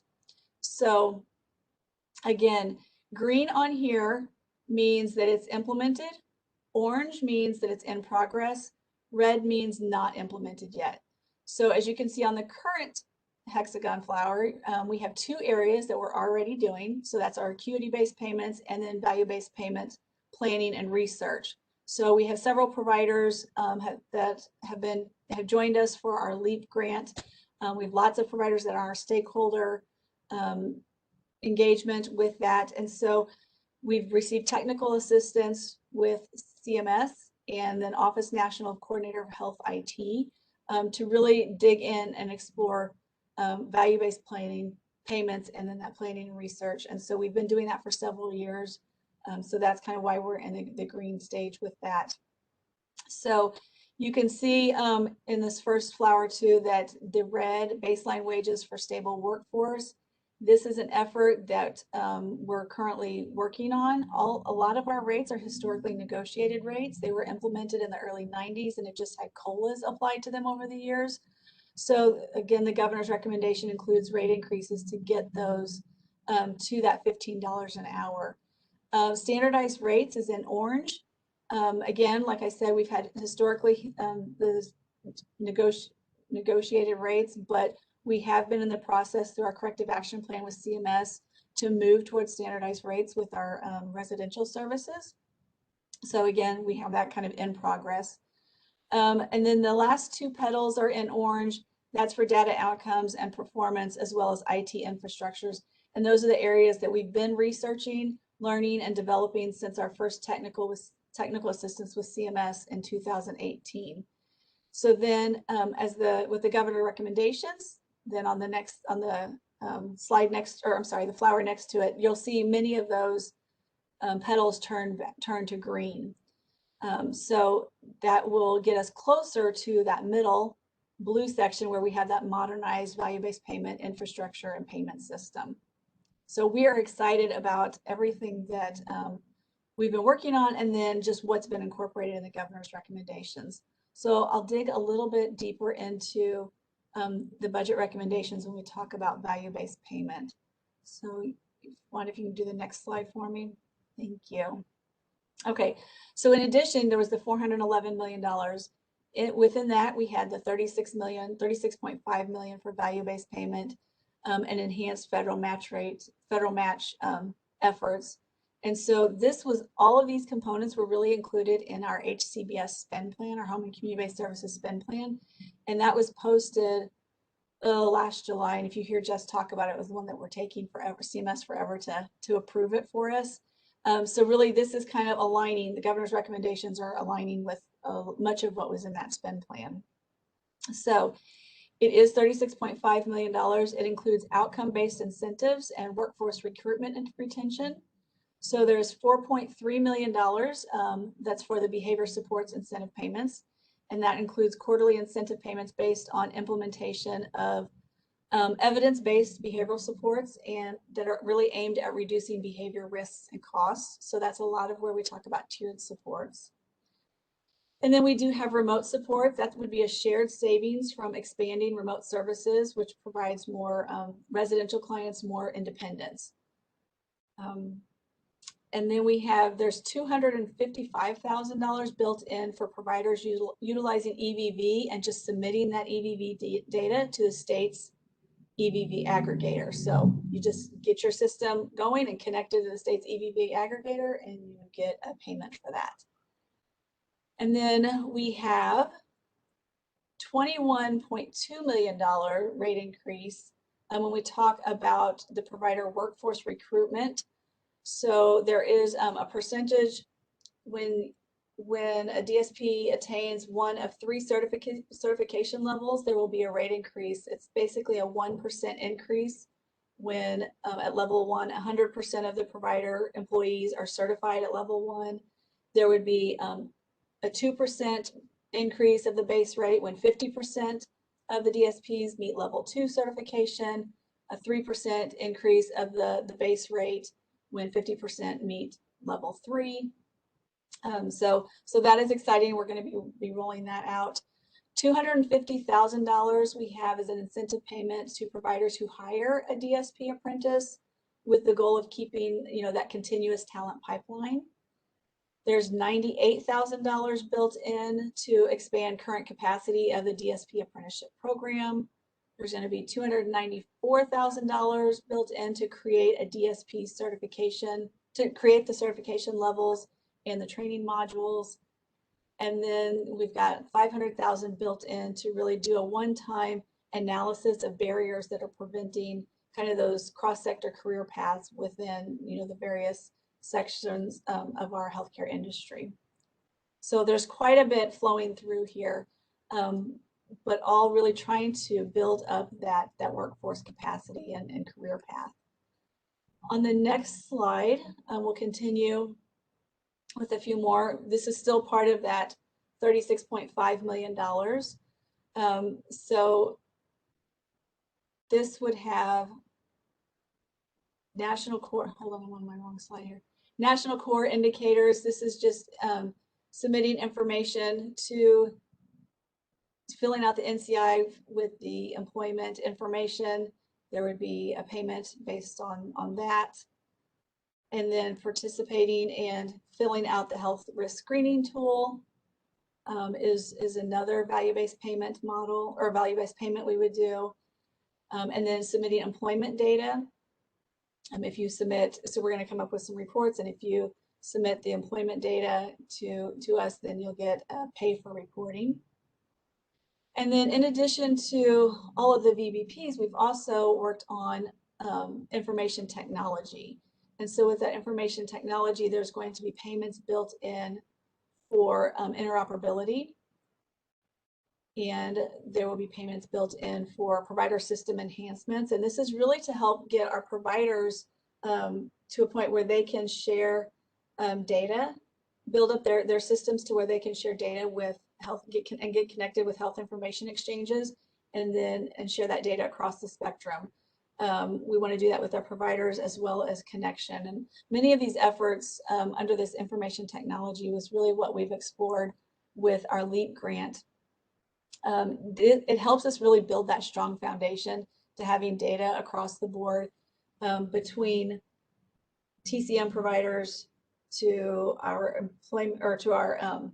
So again, green on here means that it's implemented. Orange means that it's in progress. Red means not implemented yet. So as you can see on the current hexagon flower, we have two areas that we're already doing. So that's our acuity-based payments and then value-based payments planning and research. So we have several providers that have joined us for our LEAP grant. We have lots of providers that are our stakeholder engagement with that. And so we've received technical assistance with CMS and then Office National Coordinator of Health IT to really dig in and explore value-based planning, payments, and then that planning and research. And so we've been doing that for several years. So that's kind of why we're in the green stage with that. So you can see in this first flower too that the red baseline wages for stable workforce. This is an effort that we're currently working on. A lot of our rates are historically negotiated rates. They were implemented in the early 90s and it just had COLAs applied to them over the years. So again, the governor's recommendation includes rate increases to get those to that $15 an hour. Standardized rates is in orange. Again, like I said, we've had historically the negotiated rates, but we have been in the process through our corrective action plan with CMS to move towards standardized rates with our residential services. So again, we have that kind of in progress. And then the last two petals are in orange. That's for data outcomes and performance, as well as IT infrastructures. And those are the areas that we've been researching, learning, and developing since our first technical with technical assistance with CMS in 2018. So then with the governor recommendations, then on the slide next, or I'm sorry, the flower next to it, you'll see many of those petals turn to green. So that will get us closer to that middle blue section where we have that modernized value-based payment infrastructure and payment system. So we are excited about everything that we've been working on, and then just what's been incorporated in the governor's recommendations. So I'll dig a little bit deeper into the budget recommendations when we talk about value-based payment. So Wanda, if you can do the next slide for me. Thank you. Okay, so in addition, there was the $411 million. Within that, we had the $36.5 million for value-based payment and enhanced federal match efforts. And so all of these components were really included in our HCBS spend plan, our Home and Community-Based Services spend plan. And that was posted last July. And if you hear Jess talk about it, it was the one that we're taking forever, CMS forever to approve it for us. So really, this is kind of aligning, the governor's recommendations are aligning with much of what was in that spend plan. So it is $36.5 million. It includes outcome-based incentives and workforce recruitment and retention. So there's $4.3 million that's for the behavior supports incentive payments. And that includes quarterly incentive payments based on implementation of evidence-based behavioral supports and that are really aimed at reducing behavior risks and costs. So that's a lot of where we talk about tiered supports. And then we do have remote support. That would be a shared savings from expanding remote services, which provides more residential clients more independence. And then there's $255,000 built in for providers utilizing EVV and just submitting that EVV data to the state's EVV aggregator. So you just get your system going and connected to the state's EVV aggregator, and you get a payment for that. And then we have $21.2 million rate increase when we talk about the provider workforce recruitment. So there is a percentage when a DSP attains one of 3 certification levels, there will be a rate increase. It's basically a 1% increase when at level 1, 100% of the provider employees are certified at level 1. There would be a 2% increase of the base rate when 50% of the DSPs meet level 2 certification, a 3% increase of the base rate when 50% meet level 3. So that is exciting. We're going to be rolling that out. $250,000 we have as an incentive payment to providers who hire a DSP apprentice with the goal of keeping, that continuous talent pipeline. There's $98,000 built in to expand current capacity of the DSP apprenticeship program. There's going to be $294,000 built in to create a DSP certification, to create the certification levels and the training modules. And then we've got $500,000 built in to really do a one-time analysis of barriers that are preventing kind of those cross-sector career paths within, the various sections of our healthcare industry. So there's quite a bit flowing through here. But all really trying to build up that workforce capacity and career path. On the next slide, we'll continue with a few more. This is still part of that $36.5 million. So this would have national core, hold on, I'm on my wrong slide here. National core indicators. This is just submitting information to filling out the NCI with the employment information. There would be a payment based on that. And then participating and filling out the health risk screening tool is another value-based payment model or value-based payment we would do. And then submitting employment data. If you submit, so we're going to come up with some reports, and if you submit the employment data to us, then you'll get pay for reporting. And then in addition to all of the VBPs, we've also worked on information technology. And so with that information technology, there's going to be payments built in for interoperability. And there will be payments built in for provider system enhancements. And this is really to help get our providers to a point where they can share data, build up their systems to where they can share data with health, get connected with health information exchanges, and share that data across the spectrum. We want to do that with our providers as well as connection. And many of these efforts under this information technology was really what we've explored with our LEAP grant. It helps us really build that strong foundation to having data across the board between TCM providers to our employment or to our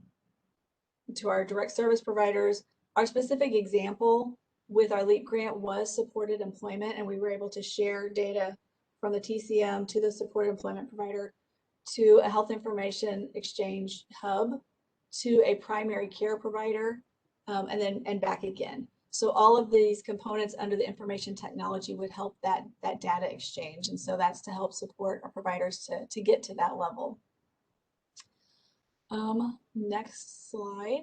direct service providers. Our specific example with our LEAP grant was supported employment, and we were able to share data from the TCM to the supported employment provider to a health information exchange hub to a primary care provider and back again. So all of these components under the information technology would help that data exchange. And so that's to help support our providers to get to that level. Next slide.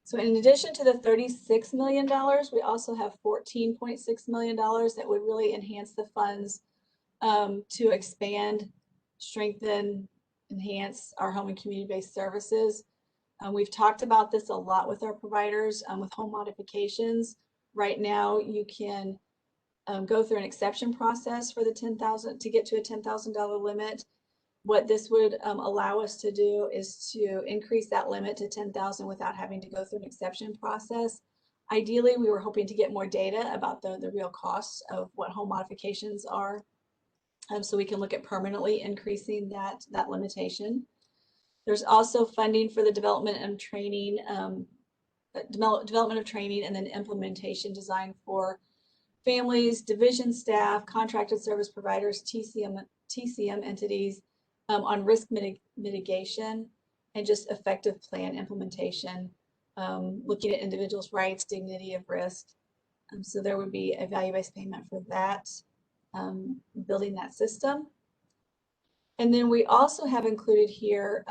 So in addition to the $36 million, we also have $14.6 million that would really enhance the funds to expand, strengthen, enhance our home and community-based services. We've talked about this a lot with our providers with home modifications. Right now, you can go through an exception process for the $10,000 to get to a $10,000 limit. What this would allow us to do is to increase that limit to $10,000 without having to go through an exception process. Ideally, we were hoping to get more data about the real costs of what home modifications are, so we can look at permanently increasing that limitation. There's also funding for the development of training, and then implementation design for families, division staff, contracted service providers, TCM entities on risk mitigation and just effective plan implementation, looking at individuals' rights, dignity of risk. So there would be a value-based payment for that, building that system. And then we also have included here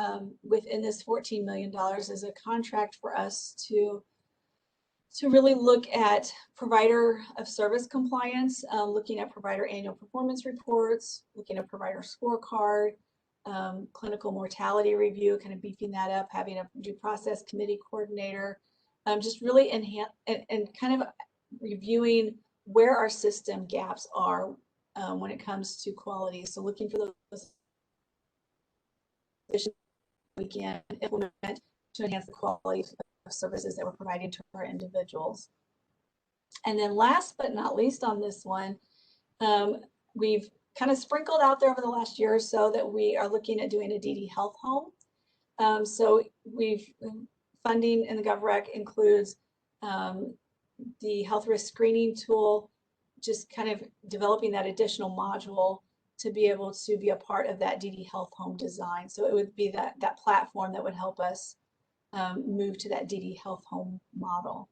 within this $14 million is a contract for us to really look at provider of service compliance, looking at provider annual performance reports, looking at provider scorecard, clinical mortality review, kind of beefing that up, having a due process committee coordinator, just really enhance and kind of reviewing where our system gaps are when it comes to quality. So looking for those we can implement to enhance the quality of services that we're providing to our individuals. And then last but not least on this one, we've kind of sprinkled out there over the last year or so that we are looking at doing a DD Health Home. So funding in the GovRec includes the health risk screening tool, just kind of developing that additional module to be able to be a part of that DD Health Home design. So it would be that platform that would help us move to that DD Health Home model.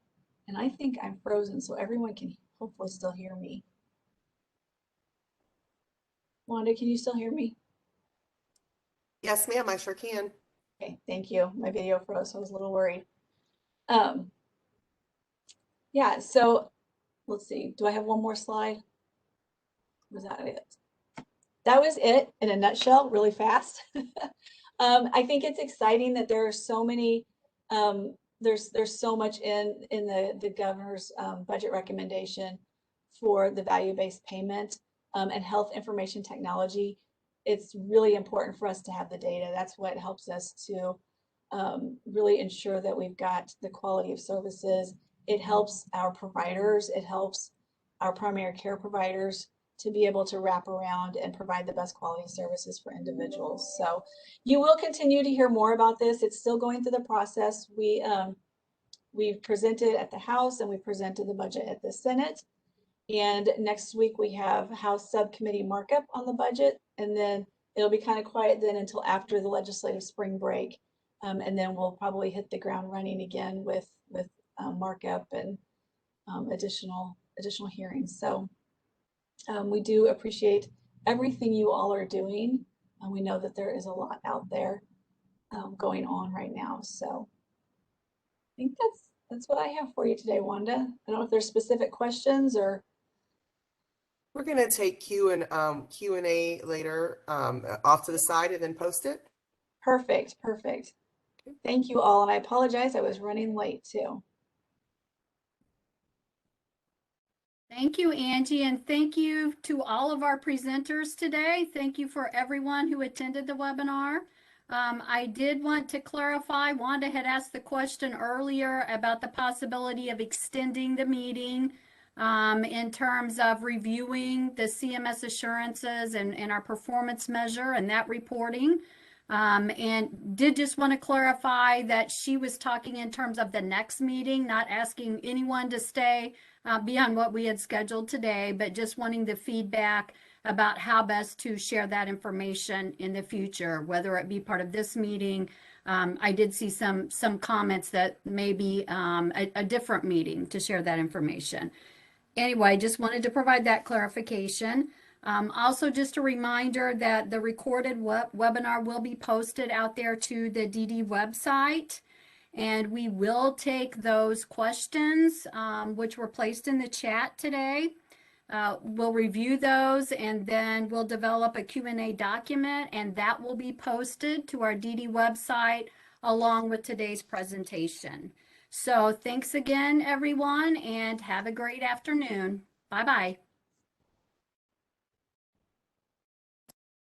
And I think I'm frozen, so everyone can hopefully still hear me. Wanda, can you still hear me? Yes, ma'am, I sure can. Okay, thank you. My video froze, so I was a little worried. Yeah, so let's see. Do I have one more slide? Was that it? That was it in a nutshell, really fast. I think it's exciting that there are so many, there's so much in the governor's budget recommendation for the value-based payment and health information technology. It's really important for us to have the data. That's what helps us to really ensure that we've got the quality of services. It helps our providers. It helps our primary care providers to be able to wrap around and provide the best quality services for individuals. So you will continue to hear more about this. It's still going through the process. We've presented at the House and we presented the budget at the Senate. And next week we have House subcommittee markup on the budget. And then it'll be kind of quiet then until after the legislative spring break. And then we'll probably hit the ground running again with markup and additional hearings. So we do appreciate everything you all are doing. And we know that there is a lot out there. going on right now. So I think that's what I have for you today, Wanda. I don't know if there's specific questions or. We're going to take Q&A later off to the side and then post it. Perfect, perfect. Thank you all, and I apologize, I was running late too. Thank you, Angie, and thank you to all of our presenters today. Thank you for everyone who attended the webinar. I did want to clarify, Wanda had asked the question earlier about the possibility of extending the meeting in terms of reviewing the CMS assurances and our performance measure and that reporting. And did just want to clarify that she was talking in terms of the next meeting, not asking anyone to stay beyond what we had scheduled today, but just wanting the feedback about how best to share that information in the future, whether it be part of this meeting. I did see some comments that maybe a different meeting to share that information. Anyway, just wanted to provide that clarification. Also, just a reminder that the recorded webinar will be posted out there to the DD website, and we will take those questions which were placed in the chat today. We'll review those, and then we'll develop a Q&A document, and that will be posted to our DD website along with today's presentation. So thanks again, everyone, and have a great afternoon. Bye-bye.